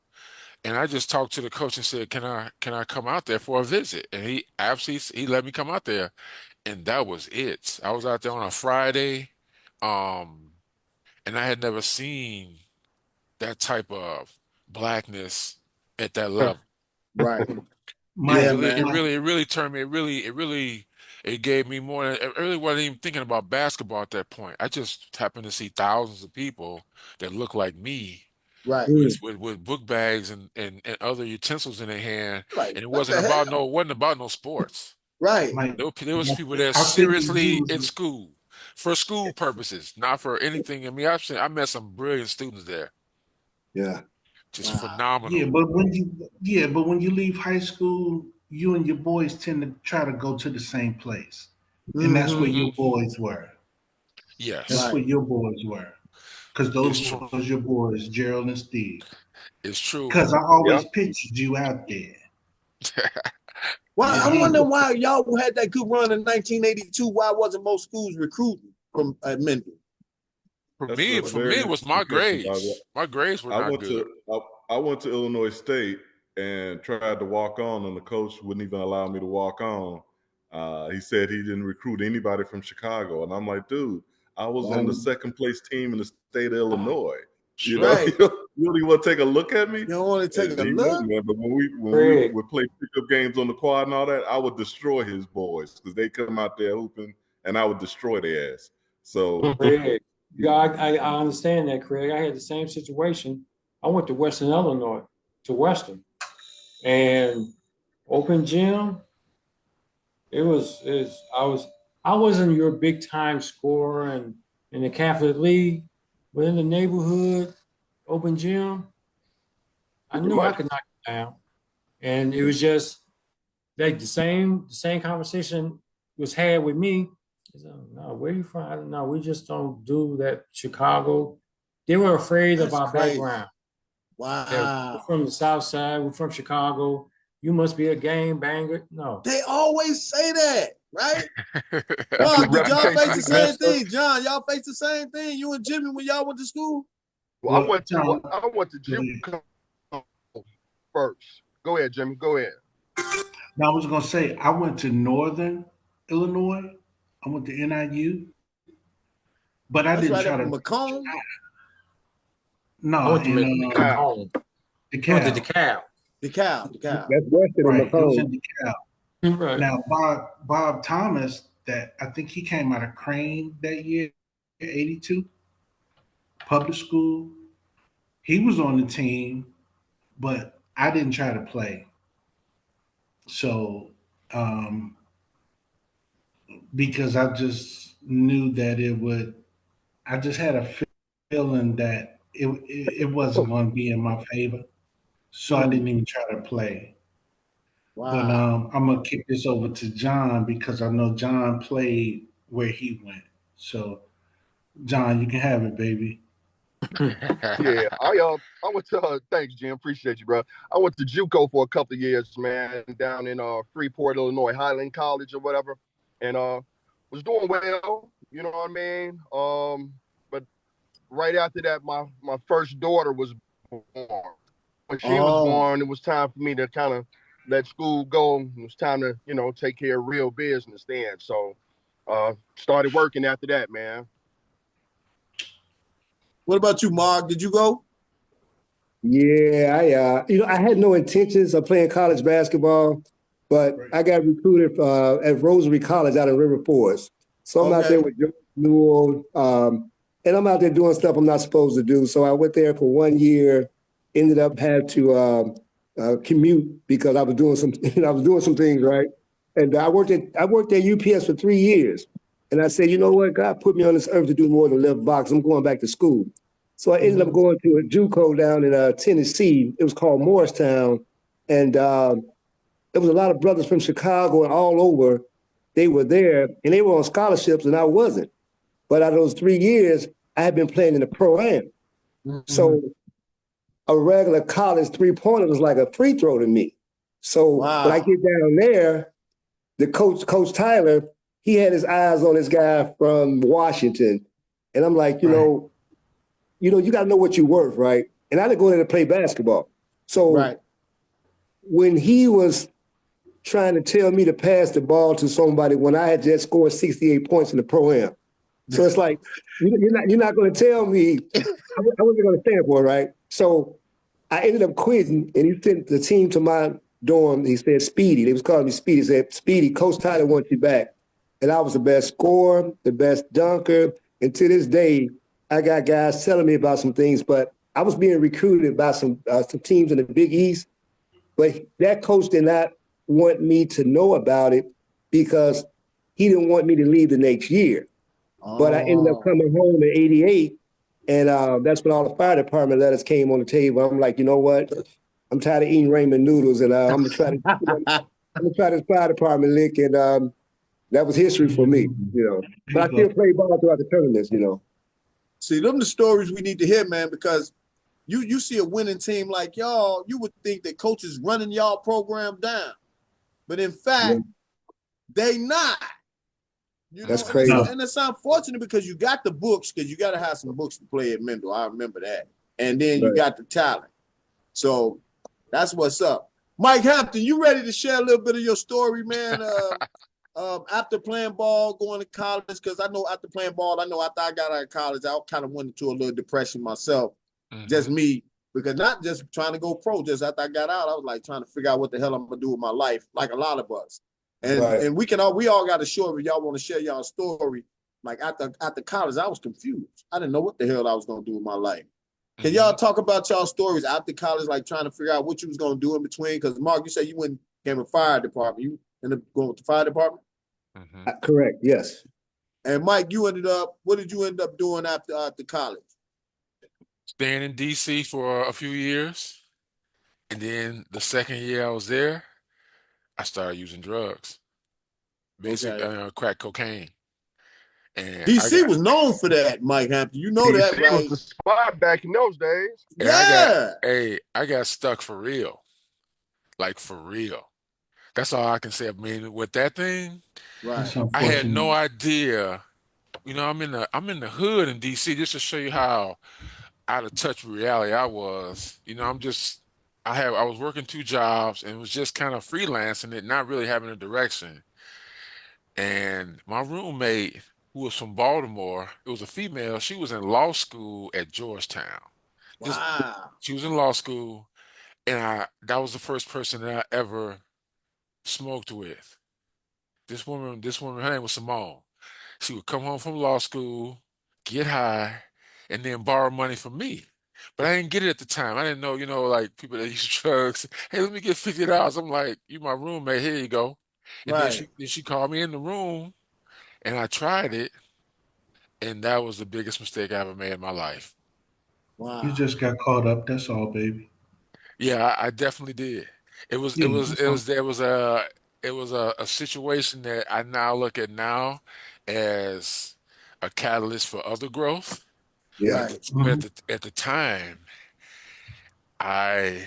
and I just talked to the coach and said, "Can I come out there for a visit?" And he absolutely he let me come out there, and that was it. I was out there on a Friday, um, and I had never seen that type of blackness at that level. Right. It Yeah, Mike, really, it man. Mike, really, it really turned me. It gave me more. I really wasn't even thinking about basketball at that point. I just happened to see thousands of people that look like me Right. with book bags and other utensils in their hand, Like, and it what wasn't the about hell? no, it wasn't about no sports. Right. Mike, There was people there I figured you seriously was in school for school purposes, not for anything. I mean, I met some brilliant students there, Yeah. just Wow. yeah, phenomenal. but when you leave high school, you and your boys tend to try to go to the same place. And that's where Mm-hmm. your Hmm. boys were. That's Yes, Right. where your boys were. Because it's those true. was your boys, Gerald and Steve. It's true. Because I Yep. always pictured you out there. Well, You Yeah, I'm I, did. wondering why y'all had that good run in 1982. Why wasn't most schools recruiting from Mendel? for That's me, a for me, very it was interesting my question, Bobby. grades. My grades were I not went good. to I went to Illinois State and tried to walk on, and the coach wouldn't even allow me to walk on. He said he didn't recruit anybody from Chicago, and I'm like, dude, I was on the Wow. second place team in the state of Illinois. You know, Sure. Right. you don't even want to take a look at me. You don't want to take And a he knew, look? man. But when we Craig, would play pickup games on the quad and all that, I would destroy his boys because they come out there hooping, and I would destroy their ass. So Craig. Yeah, I understand that, Craig. I had the same situation. I went to Western Illinois, to Western, and open gym. It was is I wasn't your big time scorer in the Catholic League, but in the neighborhood open gym, I Super knew I Mike. could knock it down. And it was just like the same conversation was had with me. He said, no, where you from? I don't know. We just don't do that. Chicago. They were afraid of That's our crazy. background. That we're Wow. from the South Side. We're from Chicago. You must be a game banger. No. They always say that, right? That's because Mark, did y'all reputation face the is same messed up. thing? John, y'all face the same thing? You and Jimmy when y'all went to school? Well, Well, John, I went to JUCO first. Go ahead, Jimmy. Go ahead. now I was gonna say I went to Northern Illinois. I went to NIU, but I That's didn't right try up to. in Macomb. I No, went to in Cow. Macomb. I went to DeKalb. DeKalb. DeKalb. That's Western and Right, it was Macomb. in DeKalb. Right. Now Bob Thomas, that I think he came out of Crane that year, '82, public school. He was on the team, but I didn't try to play. So um, because I just knew that it would. I just had a feeling that it wasn't going to be in my favor, so I didn't Mm, even try to play. But wow. I'm gonna kick this over to John because I know John played where he went. So John, you can have it, baby. Yeah, I went to thanks, Jim. Appreciate you, bro. I went to JUCO for a couple of years, man, down in Freeport, Illinois, Highland College or whatever, and was doing well. You know what I mean? But right after that, my first daughter was born. When she was Oh, born, it was time for me to kind of let school go. It was time to take care of real business then. So started working after that, man. what about you, Mark? Did you go? Yeah, I had no intentions of playing college basketball, but Right. I got recruited at Rosary College out in River Forest. So I'm out there Okay. with Joe Newell, and I'm out there doing stuff I'm not supposed to do. So I went there for 1 year, ended up had to commute because I was doing some, I was doing some things right. And I worked at UPS for 3 years. And I said, you know what? God put me on this earth to do more than live box. I'm going back to school. So I ended up going to a JUCO down in Tennessee. It was called Morristown. And there was a lot of brothers from Chicago and all over. They were there and they were on scholarships and I wasn't. But out of those 3 years, I had been playing in the pro am. Mm-hmm. So a regular college three-pointer was like a free throw to me. So when I Wow. get down there, the Coach Tyler, he had his eyes on this guy from Washington. And I'm like, Right. you got to know what you're worth, right? And I didn't go there to play basketball. So Right. when he was trying to tell me to pass the ball to somebody when I had just scored 68 points in the pro am. So it's like, you're not going to tell me I wasn't going to stand for it, right? So I ended up quitting, and he sent the team to my dorm. He said, Speedy. They was calling me Speedy. He said, Speedy, Coach Tyler wants you back. And I was the best scorer, the best dunker. And to this day, I got guys telling me about some things, but I was being recruited by some teams in the Big East. But that coach did not want me to know about it because he didn't want me to leave the next year. But I ended up Oh. coming home in '88, and that's when all the fire department letters came on the table. I'm like, you know what? I'm tired of eating ramen noodles, and I'm gonna try to, I'm gonna try this fire department lick, and that was history for me, There But you I go. still played ball throughout the tournaments. See, them the stories we need to hear, man, because you see a winning team like y'all, you would think that coaches running y'all program down. But in Yeah, fact, they not. that's And it's crazy. No. and it's unfortunate because you got the books, because you got to have some books to play at Mendel. I remember that. And then you Right. got the talent. So that's what's up. Mike Hampton, you ready to share a little bit of your story, man? After playing ball, going to college, because I know after playing ball, I know after I got out of college, I kind of went into a little depression myself. Just Hmm. me, because not just trying to go pro, just after I got out, I was like trying to figure out what the hell I'm gonna do with my life, like a lot of us. And Right. and we all got a story. Y'all want to share y'all story? Like after college, I was confused. I didn't know what the hell I was gonna do with my life. Can y'all Hmm. talk about y'all stories after college, like trying to figure out what you was gonna do in between? Because Mark, you said you went came a fire department. You ended up going with the fire department. Hmm. Correct. Yes. And Mike, you ended up. What did you end up doing after college? Staying in DC for a few years, and then the second year I was there, I started using drugs, basic Okay. crack cocaine, and I DC got was known for that, Mike Hampton. You know that, DC was right? the spot back in those days. and I got Yeah. hey, I got stuck for real, like for real. That's all I can say. I mean, with that thing, Right. That's I had no unfortunate. idea. I'm in the hood in DC just to show you how out of touch with reality I was. I was working two jobs and was just kind of freelancing it, not really having a direction. And my roommate, who was from Baltimore, it was a female. She was in law school at Georgetown. Just Wow. she was in law school, and that was the first person that I ever smoked with. This woman, her name was Simone. She would come home from law school, get high, and then borrow money from me. But I didn't get it at the time. I didn't know, like people that use drugs. Hey, let me get $50. I'm like, you my roommate, here you go. And then Right. she called me in the room and I tried it, and that was the biggest mistake I ever made in my life. You Wow. just got caught up. That's all, baby. Yeah, I definitely did. It was it Yeah, was that's it all. was there was a situation that I now look at now as a catalyst for other growth. But Yeah. at Right. the time, I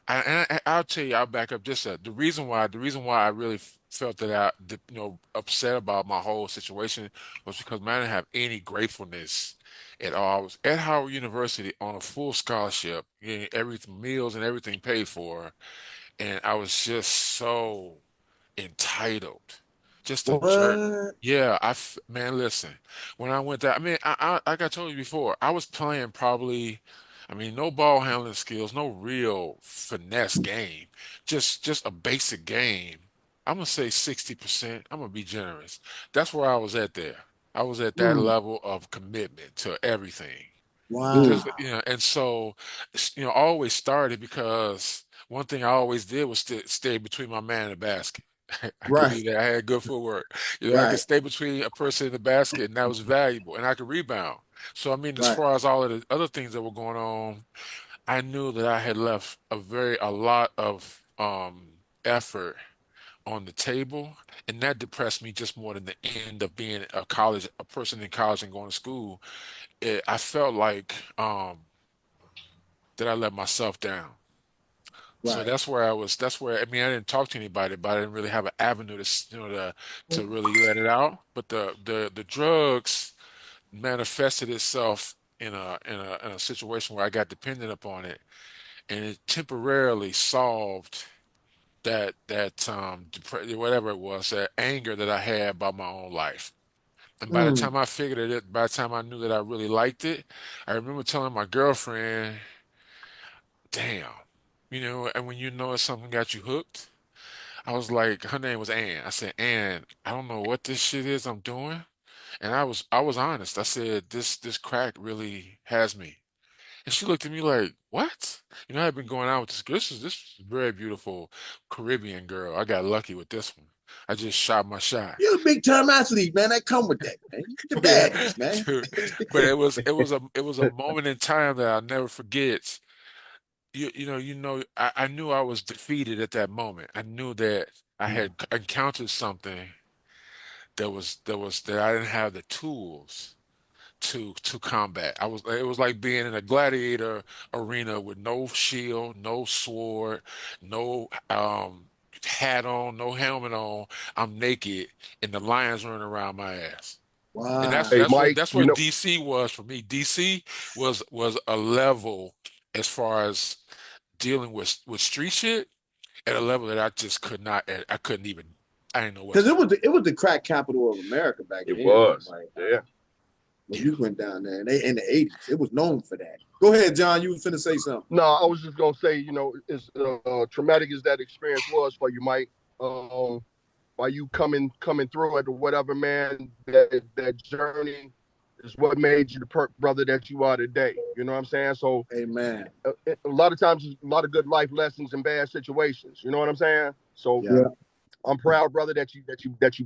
I'll tell you, I'll back up just the reason why I really felt that upset about my whole situation was because man, I didn't have any gratefulness at all. I was at Howard University on a full scholarship, getting everything, meals and everything paid for, and I was just so entitled, just a jerk. What? Yeah, man, listen. When I went there, I mean, like I told you before, I was playing probably, I mean, no ball handling skills, no real finesse game, just a basic game. I'm gonna say 60%. I'm gonna be generous. That's where I was at there. I was at that Mm. level of commitment to everything. Mm. Just, Wow. and so, always started because one thing I always did was stay between my man and the basket. I could Right. do that. I had good footwork. I could Right. stay between a person in the basket, and that was valuable. And I could rebound. So I mean, as Right. far as all of the other things that were going on, I knew that I had left a lot of effort on the table, and that depressed me just more than the end of being a person in college and going to school. I felt like that I let myself down. So Right. that's where I was. That's where I mean, I didn't talk to anybody, but I didn't really have an avenue to to really let it out. But the drugs manifested itself in a situation where I got dependent upon it, and it temporarily solved whatever it was, that anger that I had about my own life. And by the Mm. time I figured it, by the time I knew that I really liked it, I remember telling my girlfriend, "Damn, and when you know it's something got you hooked." I was like, her name was Ann. I said, Ann, I don't know what this shit is I'm doing. And I was honest. I said, this crack really has me. And she looked at me like, what? I've been going out with this girl. This is a very beautiful Caribbean girl. I got lucky with this one. I just shot my shot. You're a big time athlete, man. That come with that, man. You the baddies, man. Dude, but it was a moment in time that I'll never forget. I knew I was defeated at that moment. I knew that I had encountered something that I didn't have the tools to combat. It was like being in a gladiator arena with no shield, no sword, no hat on, no helmet on. I'm naked and the lions running around my ass. And that's Wow. Hey, that's what Mike, that's what DC was for me. DC was a level as far as dealing with street shit at a level that I just could not. I couldn't even. I didn't know what Because to do. it was the crack capital of America back it then. was. Like Yeah. when Yeah. you went down there, and they in the '80s, it was known for that. Go ahead, John. You was finna say something. No, I was just gonna say, as traumatic as that experience was for you, Mike, by you coming through it or whatever, man, that journey is what made you the brother that you are today. You know what I'm saying? So Amen. a lot of times, a lot of good life lessons in bad situations. You know what I'm saying? So Yeah. I'm proud, brother, that you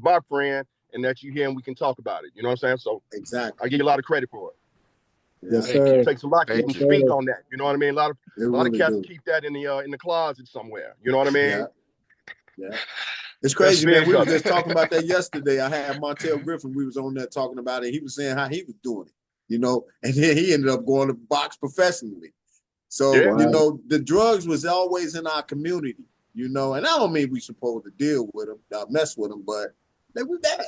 my friend and that you here and we can talk about it. You know what I'm saying? So Exactly. I give you a lot of credit for it. Yeah. Yes, Thank sir. you. It takes a lot to Thank even you. speak on that. You know what I mean? It A lot of really cats do. keep that in the closet somewhere. You know what I mean? Yeah. Yeah. It's That's crazy, man. big We was of you. just talking about that yesterday. I had Montel Griffin. We was on there talking about it. He was saying how he was doing it, and then he ended up going to box professionally. So, Yeah. Wow. the drugs was always in our community, and I don't mean we supposed to deal with them, mess with them, but they were there.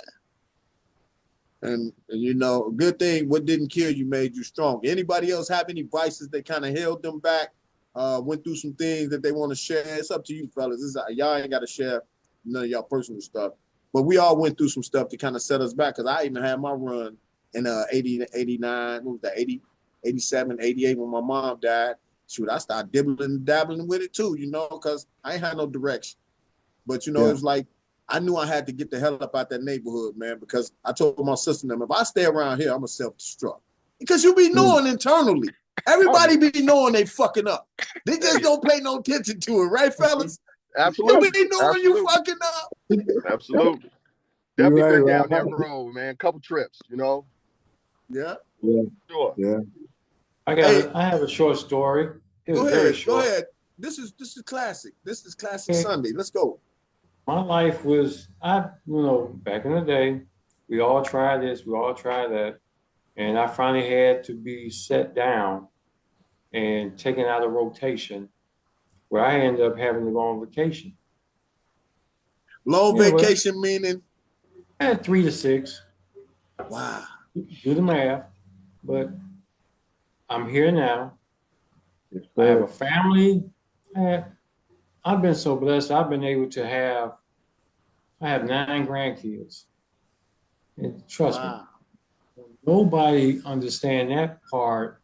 And a good thing, what didn't kill you made you strong. Anybody else have any vices that kind of held them back? Went through some things that they want to share. It's up to you, fellas. Y'all ain't got to share none of y'all personal stuff. But we all went through some stuff to kind of set us back. Because I even had my run in 80, 89, what was that, 80, 87, 88 when my mom died. Shoot, I started dibbling and dabbling with it too, because I ain't had no direction. But, it Yeah. was like, I knew I had to get the hell up out that neighborhood, man, because I told my sister and them, if I stay around here, I'm going to self-destruct. Because you be Mm. knowing internally. Oh Everybody yeah. be knowing they fucking up. They Yeah, just don't pay no attention to it, right, fellas? You absolutely. be knowing you Absolutely. fucking up. Absolutely. You're Definitely right, been down that Ralph. road, man. Couple trips. Yeah. Yeah. Sure. Yeah. Hey, I have a short story. It was go very ahead. Go short. ahead. This is classic. This is classic Okay. Sunday. Let's go. My life was, back in the day, we all tried this, we all tried that. And I finally had to be set down and taken out of rotation where I ended up having to go on vacation. Long Yeah, well, vacation meaning, I had 3 to 6, wow. do the math, but I'm here now. Yes, I have sir. a family. I, I've been so blessed. I've been able to I have 9 grandkids. And trust me, Wow. nobody understand that part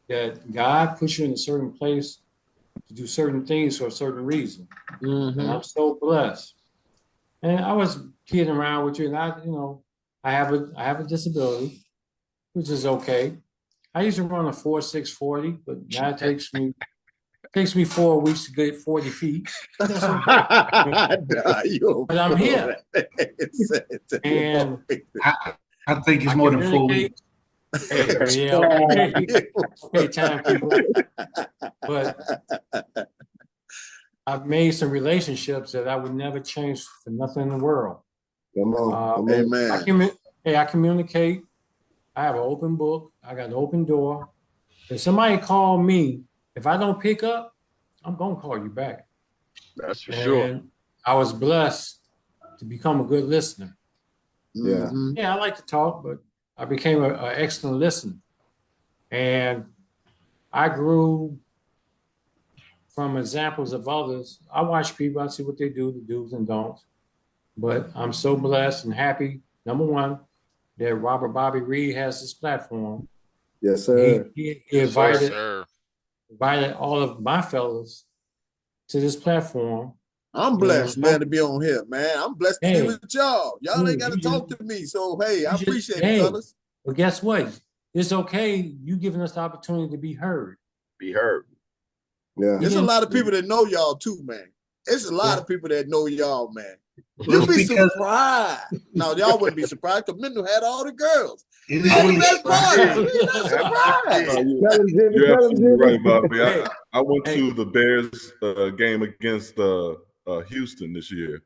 that God puts you in a certain place to do certain things for a certain reason. And Mm-hmm. I'm so blessed. And I was kidding around with you, and I have a disability, which is okay. I used to run a 4.6 40, but now it takes me Takes me 4 weeks to get 40 feet. That's okay. Nah, you But I'm here. And I think it's I more than 4 communicate. weeks. Hey, yeah, okay, time people. But I've made some relationships that I would never change for nothing in the world. Come on, come on. Amen. I communicate. I have an open book. I got an open door. If somebody call me, if I don't pick up, I'm gonna call you back. That's for And sure. I was blessed to become a good listener. Yeah. Mhm. Yeah, I like to talk, but I became an excellent listener. And I grew from examples of others. I watch people, I see what they do, the do's and don'ts. But I'm so blessed and happy, number one, that Robert Bobby Reed has this platform. Yes, He, sir. he, he Yes, invited, sir. invited all of my fellows to this platform. I'm blessed, man, to be on here, man. I'm blessed to be Hey, with y'all. Y'all ain't got to you talk to me. So, hey, I just, appreciate it, hey, fellas. but guess what? It's okay. You giving us the opportunity to be heard. Be heard. Yeah. There's a lot of people that know y'all too, man. It's a lot of people that know y'all, man. You'll It's be because surprised. No, y'all wouldn't be surprised because Mendel had all the girls. it All the is best parties. We not Oh, surprised. Tell him, Jimmy. you're Tell him, absolutely Jimmy. right, Bobby. Hey, I went hey. to the Bears game against Houston this year,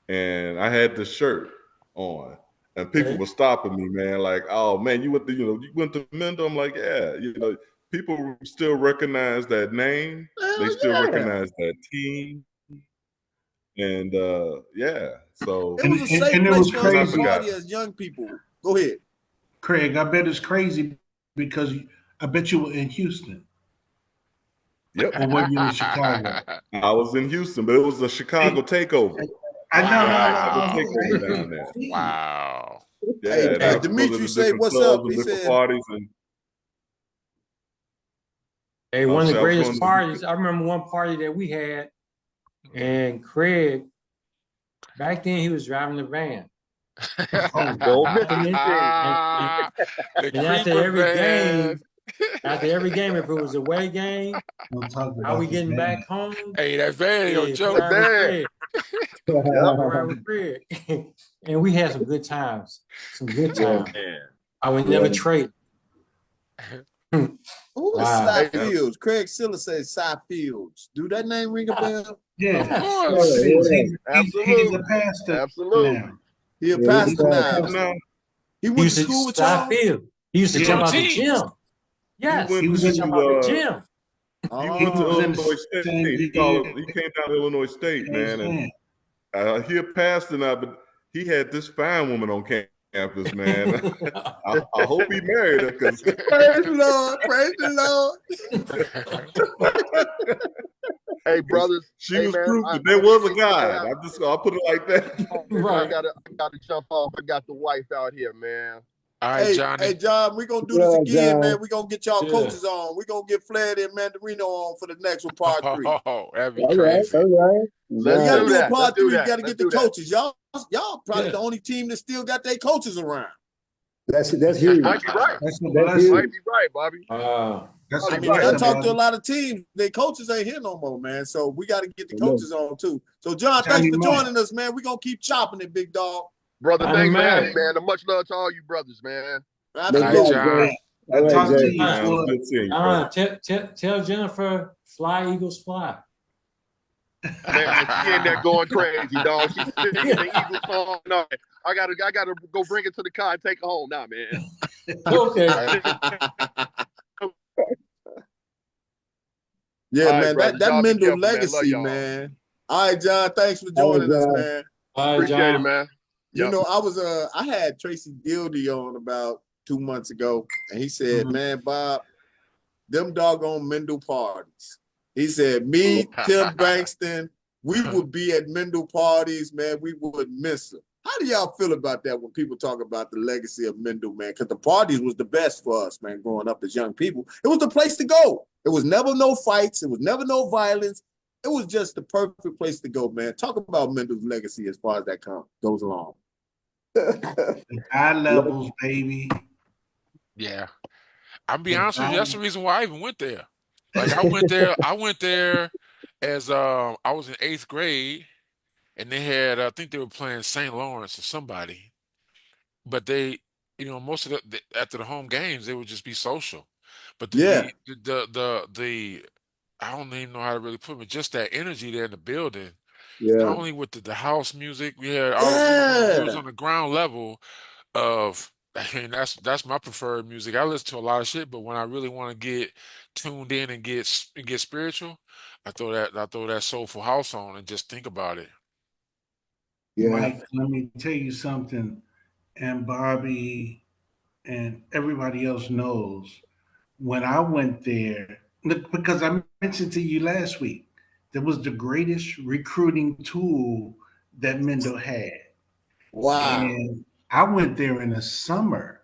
and I had the shirt on, and people were stopping me, man. Like, oh man, you went to Mendel. I'm like, yeah, people still recognize that name. They Hell still yeah. recognize that team, and yeah. So It was a safe and it place was for us to never crazy, forgot. party as young people. Go ahead. Craig. I bet it's crazy because I bet you were in Houston Yep, or were you in Chicago? I was in Houston, but it was a Chicago takeover. I know, Yeah, I have a I know, takeover right? down there. Wow. Hey, Yeah, and I hey, have to go to Dimitri the say, different what's clubs up? and He different said, parties, and Hey, one of the I was greatest going parties. I remember one party that we had, and Craig, back then he was driving the van. Oh, Don't miss And, it, then, King. and, The and creeper van. after every game, if it was a away game, don't talk how we about the getting band. back home? Hey, that van ain't no Yeah, joke. driving Man. Craig. Yep. Driving Craig. And we had some good times. Some good Yeah. times. Man. I would Yeah. never trade. who is Wow. Cy Hey, Yep. Fields? Craig Siller says Cy Fields. Do that name ring a bell? Of Yeah, course. he's a absolutely. pastor Absolutely. now. He a Yeah, he's pastor a now. pastor. Now He He went to used to school with stop y'all? field. He used to He on jump the Yeah, out the team. gym. he Yes, went he he used was to in jump out the to gym. he he went to was Oh, in the Illinois State. same He came down to Illinois State, man, and man. he a pastor now, but he had this fine woman on campus, man. I hope he married her because praise the Lord. Praise the Hey, brothers. she Hey, was man. proof that there was a Hey, God. I'll put it like that. I Right. gotta jump off. I got the wife out here, man. All right, Hey, Johnny. hey, John, we're gonna do this Yeah, again, man. John. We're gonna get y'all Yeah. coaches on. We're gonna get Flair and Mandarino on for the next one, part 3. Oh, that'd be All right, crazy. all right. We Let's gotta John. do do a that. Let's part do 3. We that. gotta Let's get the do that. coaches. Y'all probably Yeah. the only team that still got their coaches around. That's You huge. might be right. That's a That's blessing. Might huge. be right, Bobby. That's I a mean, when I Right. blessing, talk to a brother. lot of teams, their coaches ain't here no more, man. So we got to get the Amen. coaches on too. So, John, thanks Johnny for Mack. joining us, man. We're gonna keep chopping it, big dog. Brother, I'm thanks for having mad. me, man. And much love to all you brothers, man. No All right, doubt, Absolutely. John. Jay. All I right, talk to Jay. you, Man, it was boy. good seeing you, brother. Tell Jennifer, fly, Eagles, fly. Man, she in there going crazy, dog. She's singing the Eagles song. No, I gotta go bring it to the car and take her home now, man. Okay. All right. Yeah, All right, man. brothers. That Y'all be Mendel careful, man. Love legacy, y'all. man. All right, John. Thanks for All right, joining us, John. man. All right, Appreciate it, John. man. You Yep. know, I had Tracy Dildy on about 2 months ago, and he said, Mhm. "Man, Bob, them doggone Mendel parties." He said, "Me, Tim Bankston, we would be at Mendel parties, man. We would miss them." How do y'all feel about that when people talk about the legacy of Mendel, man? Because the parties was the best for us, man, growing up as young people. It was the place to go. It was never no fights. It was never no violence. It was just the perfect place to go, man. Talk about Mendel's legacy as far as that goes along. High levels, baby. Yeah. I'll be The honest with you. That's high- the reason why I even went there. Like I went there as I was in 8th grade, and they had I think they were playing St. Lawrence or somebody, but they, most of after the home games they would just be social, but to Yeah. be the I don't even know how to really put it, but just that energy there in the building. Yeah, Not only with the house music, we was Yeah. on the ground level of. I mean, that's my preferred music. I listen to a lot of shit, but when I really want to get tuned in and get spiritual, I throw that soulful house on and just think about it. yeah. Mike, let me tell you something, and Bobby and everybody else knows. When I went there, look, because I mentioned to you last week, that was the greatest recruiting tool that Mendel had. Wow. And I went there in the summer,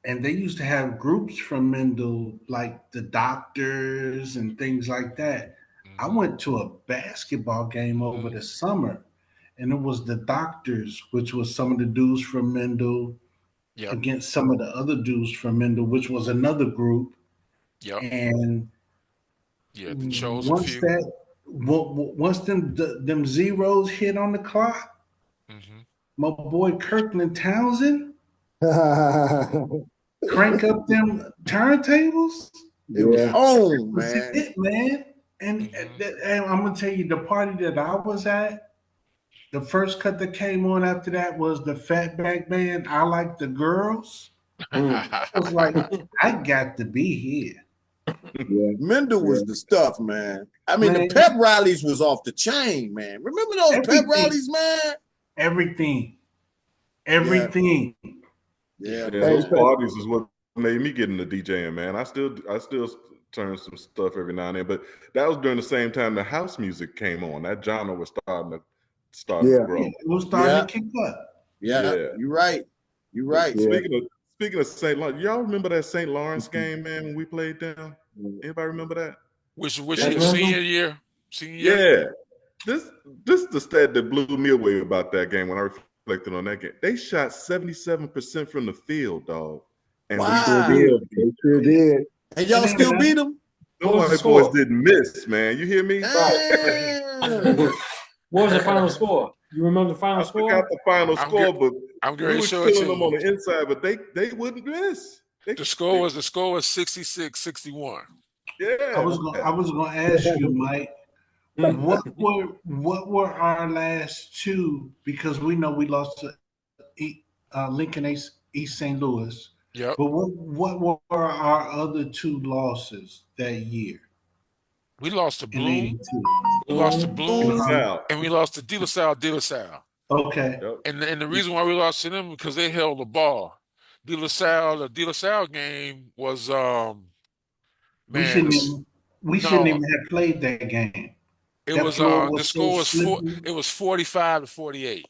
and they used to have groups from Mendel, like the doctors and things like that. I Hmm. went to a basketball game over the summer, and it was the doctors, which was some of the dudes from Mendel, Yep, against some of the other dudes from Mendel, which was another group. yep, And yeah. The chosen once few. that, once them zeros hit on the clock, Hmm. my boy Kirkland Townsend Yeah, crank up them turntables. It was That on, was man. it, man. And, Hmm. and I'm gonna tell you, the party that I was at, the first cut that came on after that was the Fatback Band. I Like the Girls. Mm. I was like, I got to be here, yeah, Mendel yeah. was the stuff, man. I mean, the man. pep rallies was off the chain, man. Remember those pep Everything, rallies, man? everything, Yeah, everything. yeah, Yeah. Yeah, Hey, those man. parties is what made me get into DJing, man. I still turn some stuff every now and then, but that was during the same time the house music came on. That genre was starting to yeah, Yeah, grow. it was starting Yeah, to kick up. yeah. Yeah. You're right. You're But right. yeah. speaking of St. Lawrence, y'all remember that St. Lawrence game, man, when we played down? Anybody remember that? Which That year? Remember? Senior year? Senior year? yeah. This this is the stat that blew me away about that game when I reflected on that game. They shot 77% from the field, dog. And They we sure Wow. still did. beat They sure did. And It y'all ain't still beat nothing. them? them What was the white boys score? didn't miss, man. You hear me? Right. Damn. What was the final score? You remember the final I forgot score? the final I'm get, score, but I'm we going to were show it killing to them you. on the inside, but they wouldn't miss. The score was 66-61. I Yeah, was gonna I was gonna ask you, Mike, what were our last two? Because we know we lost to Lincoln East St. Louis, Yep. but what were our other two losses that year We lost to in Bloom. '82? We lost to in the Bloom, Boom. South. and we lost to De La Salle, De La Salle. Okay, Yep. And the reason why we lost to them because they held the ball. The De La Salle game was we man, shouldn't this even we shouldn't no, even have played that game. it That was floor the was so score was slippery. it was 45-48.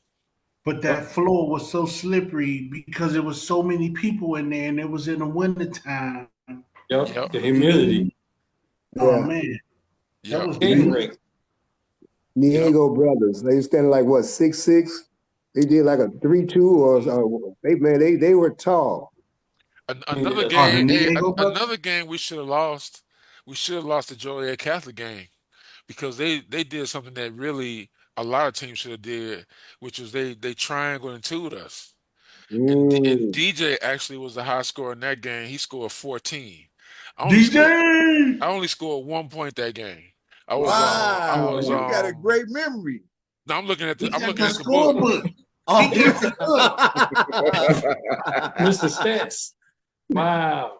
But Yep. that floor was so slippery because there was so many people in there, and it was in the wintertime. Yep. Yep, The humidity. Oh Yeah. man, that yep. was Skating dangerous. rink. Yep. Diego brothers. They standing like what 6'6". They did like a 3-2 or Mhm. they were tall. Another Oh, the game, Diego brother. another game we should have lost. We should have lost the Joliet Catholic game because they did something that really a lot of teams should have did, which was they triangle and two'd us. And Mm, DJ actually was the high scorer in that game. He scored 14. I only scored DJ. I only scored 1 point that game. I was I Wow. was You got a great memory. no, He I'm got looking the at the book. scorebook. He Oh, got the book. Mr. Stats. Wow.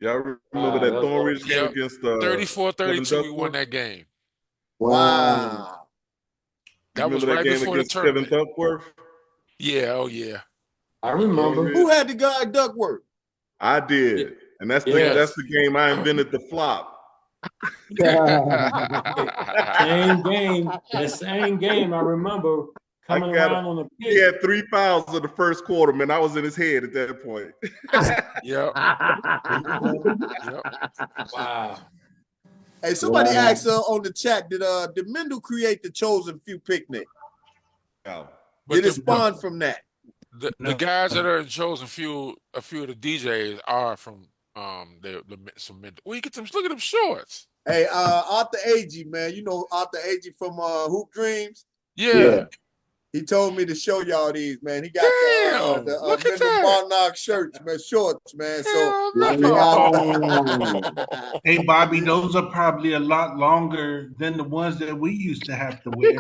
Y'all remember Wow. that That's Thornridge game awesome. Yep. against Kevin 34-32 we won Duckworth? that game. wow. wow. You That was remember that right game before the against Kevin tournament. Duckworth? Yeah, oh yeah. I remember. Thornridge? Who had the guy Duckworth? I Y- did. And that's Yes. the game I invented the flop. Same game. That same game. I remember I coming got a around on the he pitch. had 3 fouls in the first quarter, man. I was in his head at that point. Yep. Yep. Wow. Hey, somebody Wow. asked on the chat, did Mendel create the chosen few picnic? Wow. But Did it the No, spawn from that? the no. guys that are in chosen a few of the DJs are from some where you get them? Look at them shorts. Hey, Arthur Agee, man. You know Arthur Agee from Hoop Dreams? Yeah. Yeah. He told me to show y'all these, man. He got Damn. the Look at Mendel that. Monarch shirts, man, shorts, man. So Hell they got Wow. Hey, Bobby, those are probably a lot longer than the ones that we used to have to wear.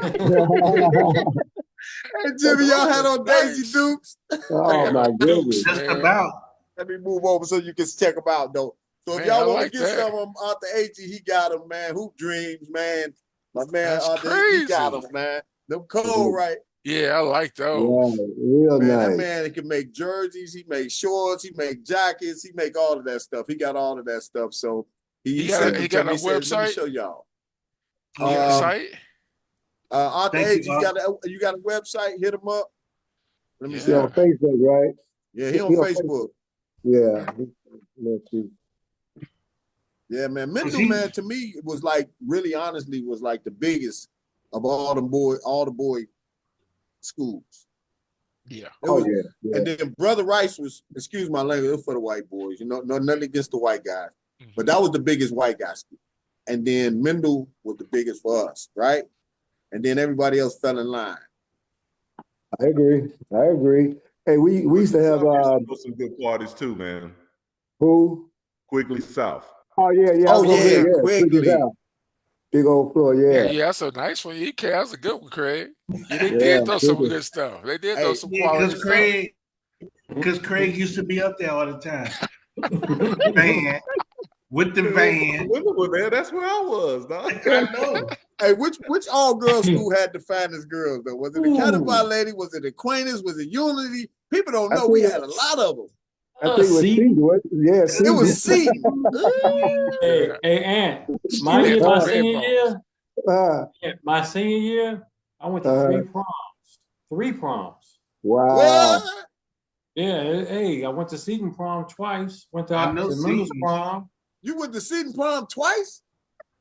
Hey Jimmy, y'all Those had are on Daisy nice. Dukes. Oh Pair my of Dukes, goodness. Just man. about. Let me move over so you can check them out, though. So if Man, I y'all want to like get some that. of them, Arthur Agee, he got them, man. Hoop Dreams, man. My man That's Arthur, he got crazy. them, man. Them cold, right? Yeah, I like those. Right. Real Man, that nice. man can make jerseys, he make shorts, he make jackets, he make all of that stuff. He got all of that stuff. So he sent He them to got me. a He said, "Let me website. show y'all." He got a Okay. Um, site. Arthur Thank you. Agee, you got a website? Hit him up. Let me He see. Yeah. on Facebook, right? Yeah, he on He on Facebook. Facebook. Yeah. Let's see. Yeah, man. Was Mendel, he? man, to me, it was like really honestly was like the biggest of all the boy schools. Yeah. It Oh was, yeah. Yeah. and then Brother Rice was, excuse my language, it was for the white boys, you know, no nothing against the white guys. But Hmm. that was the biggest white guy school. And then Mendel was the biggest for us, right? And then everybody else fell in line. I agree. I agree. Hey, we used Quickly to have South used to throw some good parties too, man. who? Quickly South. Oh yeah, yeah. I Oh was over there. yeah, Yeah. Yeah, Quickest quickly. out. Big old floor. Yeah, Yeah. yeah, that's a nice one. That's a good one, Craig. Yeah, they Yeah. did throw some Quickest. good stuff. They did throw Hey, some Yeah, quality stuff. Because Craig used to be up there all the time. Van with the Dude, van. Wendell was there. That's where I was, dog. I know. hey, which all girls school had the finest girls though? Was it the Cannonball Ooh, Lady? Was it Acquaintance? Was it Unity? People don't I know. We think had a lot of them. I think it was Seton. Seton. Yeah, It was Seton. Seton. Yeah. Hey, Aunt. Steve had them My red senior bones. year, uh, yeah, my senior year, I went to uh, three proms. Three proms. wow. What? Yeah, hey, I went to Seton prom twice. Went I to know Mendel's Seton. prom. You went to Seton prom twice?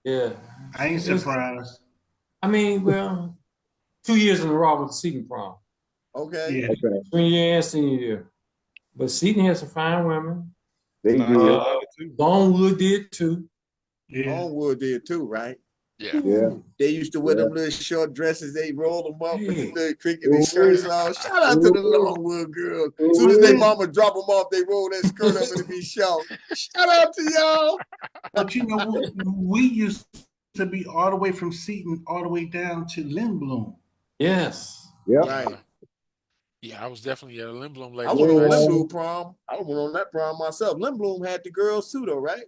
Yeah, I ain't it's. surprised. I mean, well, 2 years in a row with the Seton prom, Okay. Yeah. Okay. junior year and senior year. But Seton had some fine women. They Nah, he had a Uh, did. lot of too. Longwood did too. Yeah. Longwood did too, right? Yeah. Yeah. Ooh, They used to wear Yeah. them little short dresses. They rolled them up with the hey, little crinkly shirts Ooh-wee. on. Shout out to the Ooh-wee. Longwood girls. Soon as they Ooh-wee. mama drop them off, they roll that skirt up and it be short. Shout out to y'all. But you know, we used to be all the way from Seton all the way down to Lindblom. yes. Yep. Right. Yeah. Yeah, I was definitely at a Lindblom I lady. She went was on nice. Yeah. Lindblom prom. I went on that prom myself. Lindblom had the girls too, though, right?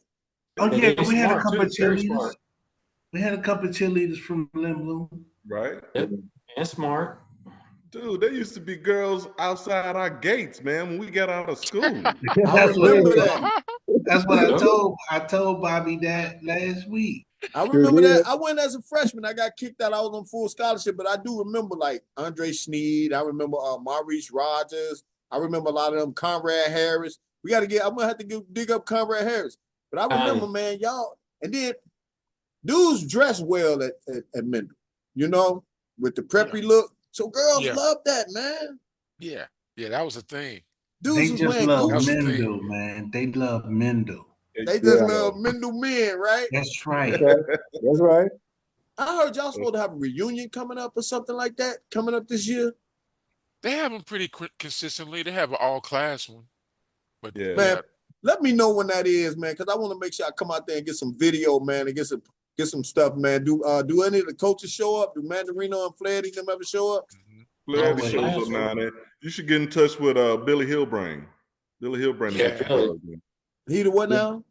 Oh Yeah, yeah, they we had a smart couple of too. Very cheerleaders. smart. We had a couple of cheerleaders from Lindblom. Right? Yep, and smart. Dude, there used to be girls outside our gates, man, when we got out of school. I That's what remember Yeah. that. that's what I Yep. told Bobby that last week. I Sure remember that. did. I went as a freshman. I got kicked out. I was on full scholarship, but I do remember like Andre Sneed. I remember Maurice Rogers. I remember a lot of them. Conrad Harris. We got to get. I'm gonna have to dig up Conrad Harris. But I remember, Connie. man, y'all. And then dudes dress well at Mendel. You know, with the Yeah. preppy look. So girls Yeah. love that, man. Yeah. Yeah, that was a thing. Dudes They was just wearing love That was a Gucci. thing. Mendel, man. They love Mendel. There They just Yeah. you love go. Mendel men, right? That's That's right. right. That's right. I heard y'all supposed to have a reunion coming up or something like that coming up this year. They have them pretty consistently. They have an all class one. But Yeah. Man, yeah, let me know when that is, man, because I want to make sure I come out there and get some video, man, and get some stuff, man. Do any of the coaches show up? Do Mandarino and Flaherty them ever show up? mhm. Flaherty Always. shows up now and then. You should get in touch with Billy Hillbrain. Billy Hillbrain to get you Yeah, Really? plugged in. He the what Yeah. now?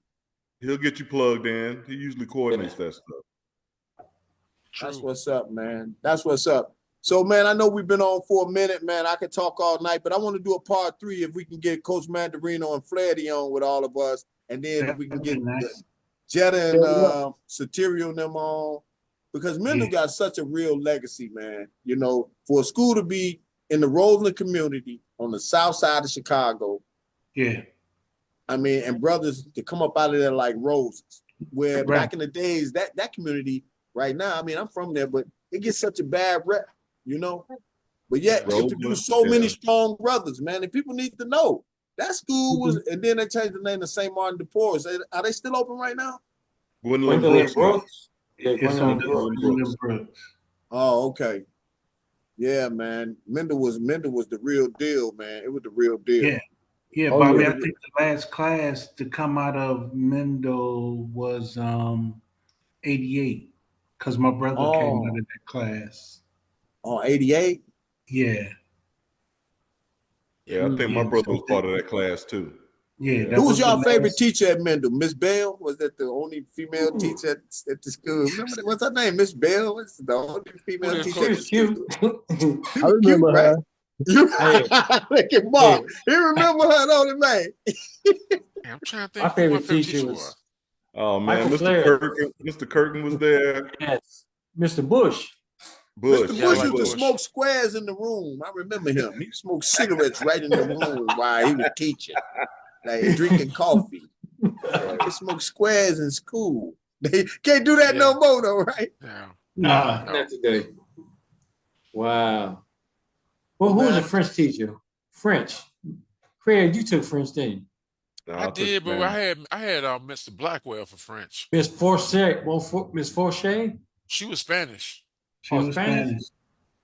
He'll get you plugged in. He usually Yeah. coordinates that stuff. That's true. what's up, man. That's what's up. So, man, I know we've been on for a minute, man. I could talk all night, but I want to do a part 3 if we can get Coach Mandarino and Flaherty on with all of us, and then if That we can would be get nice. Jetta Yeah. and Yeah. Soterio and them on, because Mendel Yeah. got such a real legacy, man. You know, for a school to be in the Roseland community on the south side of Chicago, Yeah. I mean, and brothers to come up out of there like roses. Where Right. back in the days, that community right now, I mean, I'm from there, but it gets such a bad rep, you know. But yet Yes. it Roseland, produced so many yeah. strong brothers, man, and people need to know. That school was, and then they changed the name to St. Martin de Porres. Are they still open right now? Gwendolyn Gwendolyn Brooks now. Brooks. Yeah, It's Gwendolyn under Brooks. Gwendolyn Gwendolyn Brooks. Brooks. Oh, okay. Yeah, man. Mendel was the real deal, man. It was the real deal. Yeah. Yeah, Oh Bobby, yeah. I think the last class to come out of Mendel was 88. Because my brother came out Oh, of that class. oh, 88. Yeah. Yeah, I think my Yeah. brother was part of that class too. Yeah, Yeah. that Who was was the your favorite last. teacher at Mendel? Miss Bell? Was that the only female Ooh. teacher at the school? Remember that? What's her name? Miss Bell? What's the only Who female their teacher She at the was coach? cute. school? She I was cute, remember right? her. You Hey, look at hey, Mark. He remember her, don't he, man? I'm trying to my think who my favorite favorite teacher teacher was. was Oh man, Michael Mr. Flair. Curtin, Mr. Curtin was there. Yes, Mr. Bush. Mr. Bush, Yeah, I Bush Big like used to Bush. smoke Bush. squares in the room. I remember him. He smoked cigarettes right in the room while he was teaching, like drinking coffee. They Right. smoke squares in school. They can't do that no Yeah, more, though, right? yeah, Nah. no. Not today. Wow. Well, Well, who was a man, French teacher? French. Craig, you took French, didn't you? No, I I took did, but Spanish. I had Mr. Blackwell for French. Miss Forchet, Miss Forchet? She was Spanish. She Oh, was Spanish? Spanish.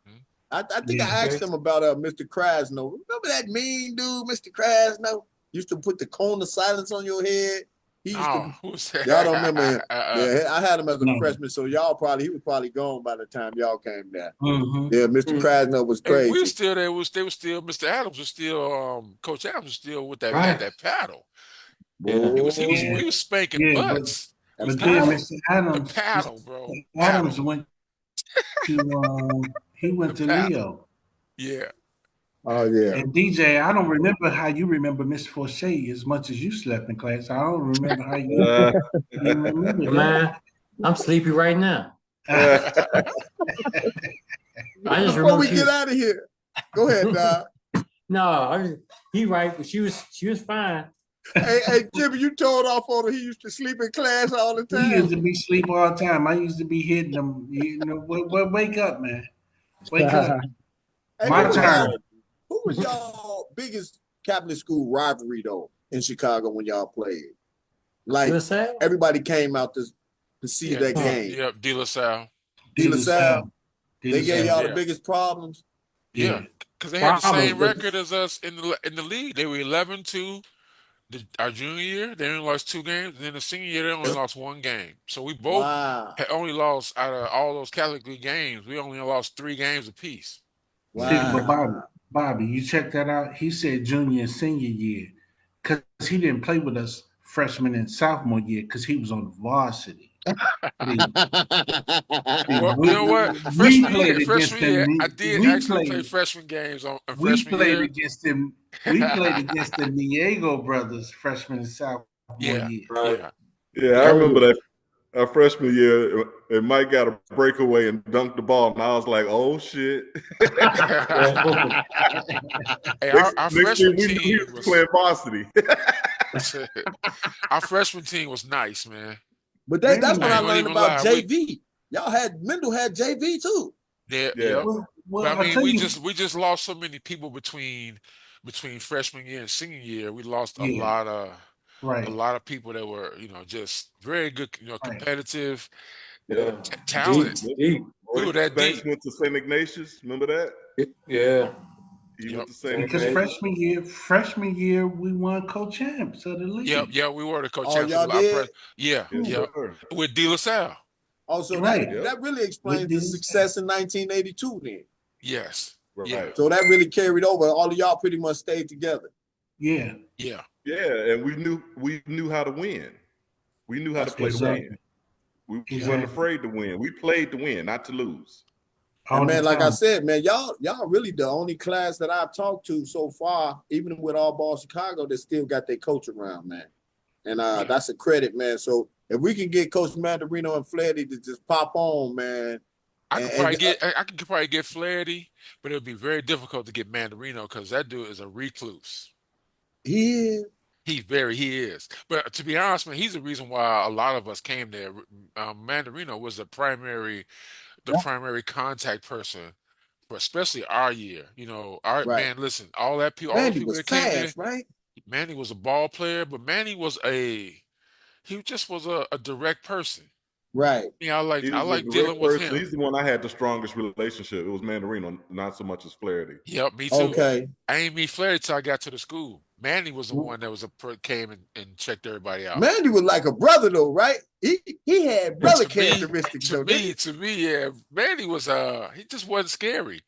Mhm. I think Yeah. I asked Okay. him about Mr. Krasno. Remember that mean dude, Mr. Krasno? Used to put the cone of silence on your head. He used to. Oh, who was Y'all don't remember him? that? Yeah, I had him as a No. freshman, so he was probably gone by the time y'all came there. Mm-hmm. Yeah, Mr. Mm, Krasno was Hey, we were crazy. still there. They were still. Mr. Adams was still. Coach Adams was still with that had right. that paddle. Yeah. Yeah. He was spanking Yeah, butts with but then paddle. Mr. The Adams, paddle, bro. Adams Paddle. went to he The went to paddle. Leo. Yeah. Oh yeah. And DJ, I don't remember how you remember Miss Forche as much as you slept in class. I don't remember how Uh, you remember that. Man, I'm sleepy right now. I just Before remember we she get was out of here, go ahead, Doc. no, he right, but she was fine. Hey, Jimmy, you told off on him. He used to sleep in class all the He time. used to be asleep all the time. I used to be hitting him. Wake up, man. Wake up. Hey, My turn. who was y'all biggest Catholic school rivalry though in Chicago when y'all played? You Like was sad? everybody came out to see Yeah. that game. Yeah. De La Salle. De De La La Salle, Salle. De they La gave Salle. y'all the Yeah. biggest problems. Yeah. Yeah. Because they had the Problems, same but record as us in the league. They were 11-2 our junior year. They only lost 2 games. And then the senior year, they only lost 1 game. So we both Wow, had only lost out of all those Catholic League games. We only lost 3 games apiece. See, but wow. Bobby, you check that out. He said junior and senior year because he didn't play with us freshman and sophomore year because he was on the varsity. See, see, Well, you know what? we Freshman played year, against freshman year, them. I did We actually play played. freshman games on We freshman played year. against them. We played against the Diego brothers freshman and sophomore Yeah, year. right. yeah, yeah, I yeah. Oh remember yeah. that our freshman year, and Mike got a breakaway and dunked the ball, and I was like, "Oh shit!" Hey, next, our next thing freshman we knew, he team was was playing varsity. our freshman team was nice, man. But Very that's when I I ain't nice. gonna learned even about lie. JV. Mendel had JV too. Yeah, Yeah, yep. Well, But I I'll mean, tell you. we just lost so many people between freshman year and senior year. We lost Yeah, a right, lot of people that were just very good, right. competitive, yeah. Yeah. Deep, talent. deep. We were that Banks deep. went to St. Ignatius. Remember that? Yeah. He went Yep. to St. Same Because page. Ignatius. freshman year, we won co-champs of the Yep, league. yeah, we were the Oh, co-champs of y'all the our did? press. Yeah, Yes, yeah, sir. with De La Salle. Also, that Right. Yep. that really With explains the this. success in 1982 then. Yes, yeah, Right. So that really carried over. All of y'all pretty much stayed together. Yeah, yeah, Yeah, and we knew how to win. We knew how to That's play to what's up. win. We yeah. weren't exactly. afraid to win. We played to win, not to lose. And All the man, like I time. said, man, y'all really the only class that I've talked to so far, even with all ball Chicago, that still got their coach around, man. And Yeah. that's a credit, man. So if we can get Coach Mandarino and Flaherty to just pop on, man, and I could probably get Flaherty, but it would be very difficult to get Mandarino because that dude is a recluse. he He is. But to be honest, man, he's the reason why a lot of us came there. Mandarino was the primary contact person for especially our year. Our right. man. Listen, all those Randy people was that came there. fast, right? Manny was a ball player, but Manny was he just was a direct person. Right. Yeah, He I was a like dealing direct with person. him. He's the one I had the strongest relationship. It was Mandarino, not so much as Flaherty. Yep, me too. Okay. I ain't meet Flair till I got to the school. Manny was the one that was came and checked everybody out. Mandy was like a brother though, right? He had brother characteristics though, didn't he? To me, yeah, Manny was he just wasn't scary.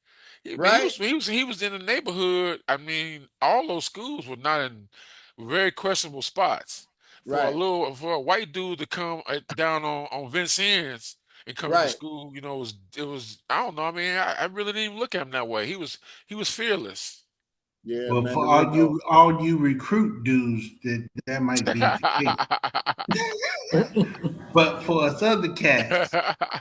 Right? He was in the neighborhood. I mean, all those schools were not in very questionable spots. Right. For a white dude to come down on Vincennes and come into Right. school, it was I don't know. I mean, I really didn't even look at him that way. He was fearless. Yeah, Well, for Mandarino. all you recruit dudes, that might be the case. But for us other cats,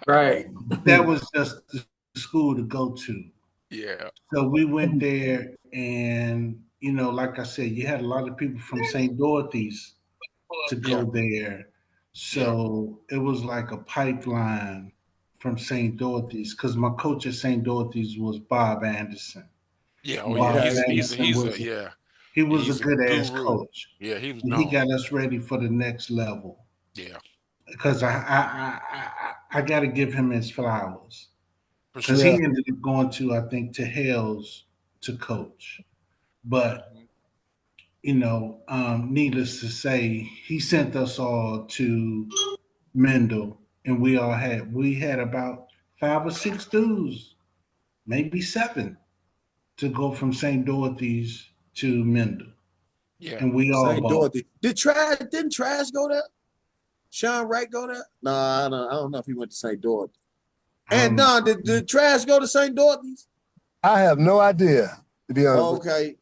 Right. that was just the school to go to. Yeah, So we went there, and like I said, you had a lot of people from St. Dorothy's to yeah, go there. yeah, So it was like a pipeline from St. Dorothy's because my coach at St. Dorothy's was Bob Anderson. yeah. Oh And yeah, Bob Okay. Anderson he's a was yeah. he was a He's a good ass guru. coach. Yeah, he was And he known. got us ready for the next level. Yeah, Because I got to give him his flowers. for Because sure. he Yeah. ended up going to, I think, to Hales to coach. But Hmm. needless to say, he sent us all to Mendel, and we had about 5 or 6 dudes, maybe 7, to go from St. Dorothy's to Mendel, Yeah. and we all St. bought. Dorothy. Didn't Trash go there? Sean Wright go there? No, I don't know if he went to St. Dorothy. I And don't know. Don, did Trash go to St. Dorothy's? I have no idea, to be honest with Okay.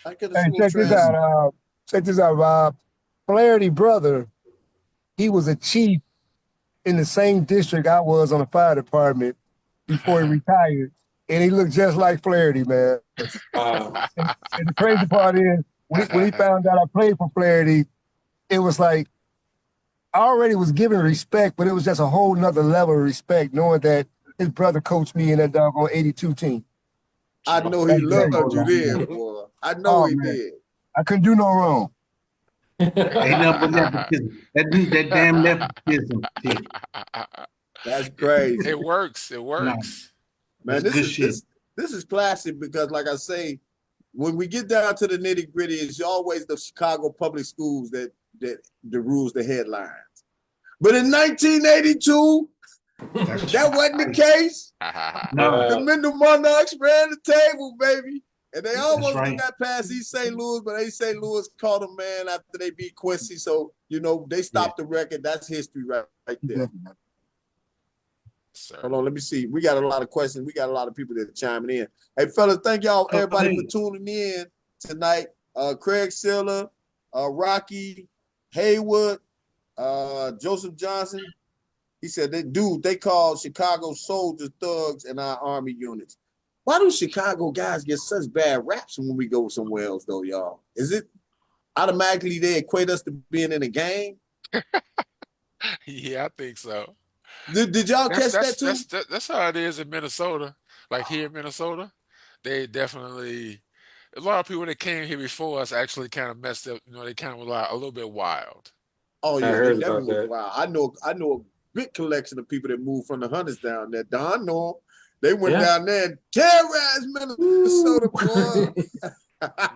I could have you. Hey, swore Trash. check this out, Rob. Flaherty brother, he was a chief in the same district I was on the fire department before he retired. And he looked just like Flaherty, man. And the crazy part is, when he found out I played for Flaherty, it was like I already was given respect, but it was just a whole nother level of respect knowing that his brother coached me in that doggone 82 team. I Gee. know he That's loved crazy. Oh, you yeah. then, boy. I know Oh he man, did. I couldn't do no wrong. Ain't nothing but nepotism. That damn nepotism shit. That's crazy. It works. It No, works. that's Man, good shit. this is classic because like I say, when we get down to the nitty-gritty, it's always the Chicago public schools that the rules the headlines. But in 1982, That's that wasn't the right. case. No, The Mendel Monarchs ran the table, baby. And they that's almost right. got past East St. Louis, but East St. Louis caught them, man, after they beat Quincy. So, they Yeah. stopped the record. That's history right there. Sir. Hold on, let me see. We got a lot of questions. We got a lot of people that are chiming in. Hey, fellas, thank y'all, Oh, everybody, for hey, tuning in tonight. Craig Siller, Rocky, Haywood, Joseph Johnson. He said, they call Chicago soldiers thugs in our army units. Why do Chicago guys get such bad raps when we go somewhere else, though, y'all? Is it automatically they equate us to being in a gang? Yeah, I think so. Did y'all catch that too? That's how it is in Minnesota. Like here in Minnesota, they definitely a lot of people that came here before us actually kind of messed up. They kind of were like a little bit wild. Oh I yeah, they heard about definitely was that. wild. I know a big collection of people that moved from the hunters down there. Don know 'em. They went Yeah. down there and terrorized Minnesota, boy.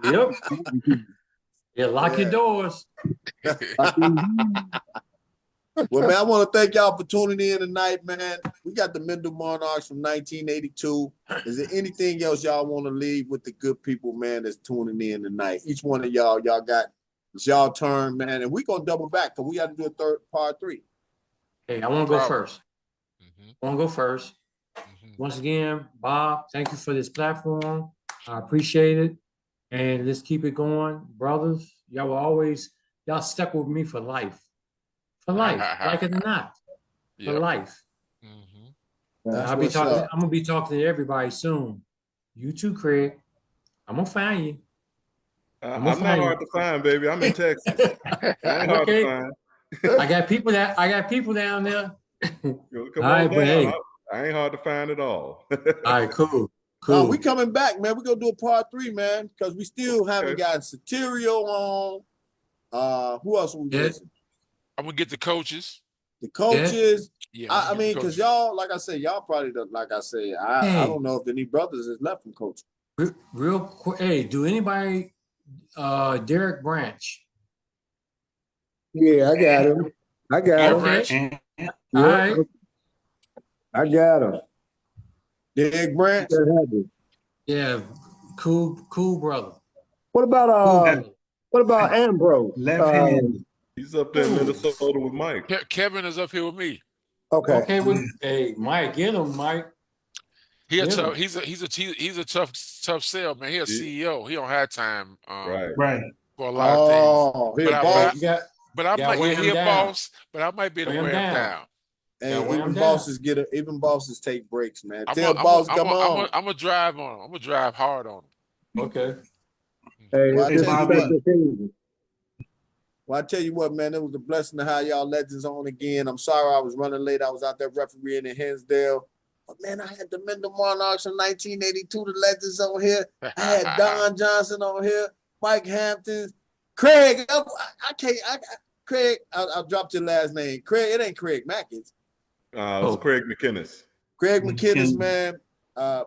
Yep. Yeah, lock your Yeah. doors. Well, man, I want to thank y'all for tuning in tonight, man. We got the Mendel Monarchs from 1982. Is there anything else y'all want to leave with the good people, man, that's tuning in tonight? Each one of y'all got it's y'all turn, man, and we gonna double back because we got to do a third part 3. Hey, I No want to go problem. first. Hmm. I want to go first. Hmm. Once again, Bob, thank you for this platform. I appreciate it. And let's keep it going. Brothers, y'all stuck with me for life. For life. Like it or not. For Yep. life. Hmm. And That's what's up. I'm gonna be talking to everybody soon. You too, Craig. I'm gonna find you. I'm gonna I'm not find hard to find, baby. I'm in Texas. I ain't hard to Okay. find. I got people down there. Come All on right, but down. hey, I ain't hard to find at all. all right, cool. No, we Cool. coming back, man. We're gonna do a part 3, man, because we still haven't Okay. gotten Soterio on. Who else we Yeah. missing? I'm gonna get the coaches. The Yeah. coaches. Yeah, I'm I gonna get the mean, because coaches. y'all, like I said, y'all probably don't, like I said, I Hey, don't know if any brothers is left from coaching. real quick. Hey, do anybody Derek Branch? Yeah, I got him. I got Derek him. Okay. Branch. And All Yep, right. I got him. Dig Branch. Yeah. Cool brother. What about Cool brother. what about Ambrose? left-handed. He's up there in Ooh. Minnesota with Mike. Kevin is up here with me. Okay. Okay, with hey Mike, get him, Mike. He a Get tough. him. He's a tough sell, man. He a He- CEO. He don't have time right. Right. for a lot of things. Oh, he a But I Hey, but I you boss. but I got might, to wear yeah, he him a down. boss, but I might be able to Wear him wear him down. down. Hey, Got to wear him even down. bosses even bosses take breaks, man. I'm Tell gonna I'm boss I'm come on. I'm gonna drive on him. I'm gonna drive hard on him. Okay. Hey, Well, it's I Hey, just tell a you what. Bobby. special season. Well, I tell you what, man, it was a blessing to have y'all legends on again. I'm sorry I was running late. I was out there refereeing in Hinsdale. But man, I had the Mendel Monarchs in 1982, the legends on here. I had Don Johnson on here, Mike Hampton, Craig. I can't. Craig. I'll drop your last name. Craig. It ain't Craig Mackins. It's Oh, Craig McKinnis. Craig McKinnis, McKinnon. man.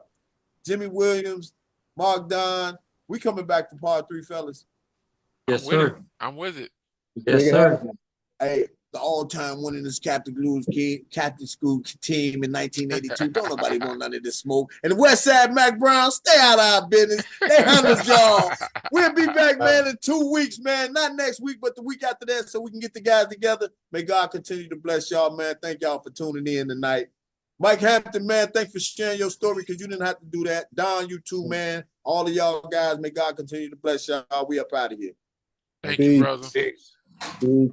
Jimmy Williams, Mark Don. We coming back for part 3, fellas. I'm yes, with it. sir. I'm with it. Yes, Make it sir. happen. Hey, the all-time winningest Captain School team in 1982. Don't nobody want none of this smoke. And the West Side Mac Brown, stay out of our business. They handlers, y'all. We'll be back, man, in 2 weeks, man. Not next week, but the week after that, so we can get the guys together. May God continue to bless y'all, man. Thank y'all for tuning in tonight. Mike Hampton, man, thanks for sharing your story because you didn't have to do that. Don, you too, man. All of y'all guys, may God continue to bless y'all. We up out of here. Thank you, Peace. brother. Peace. Peace.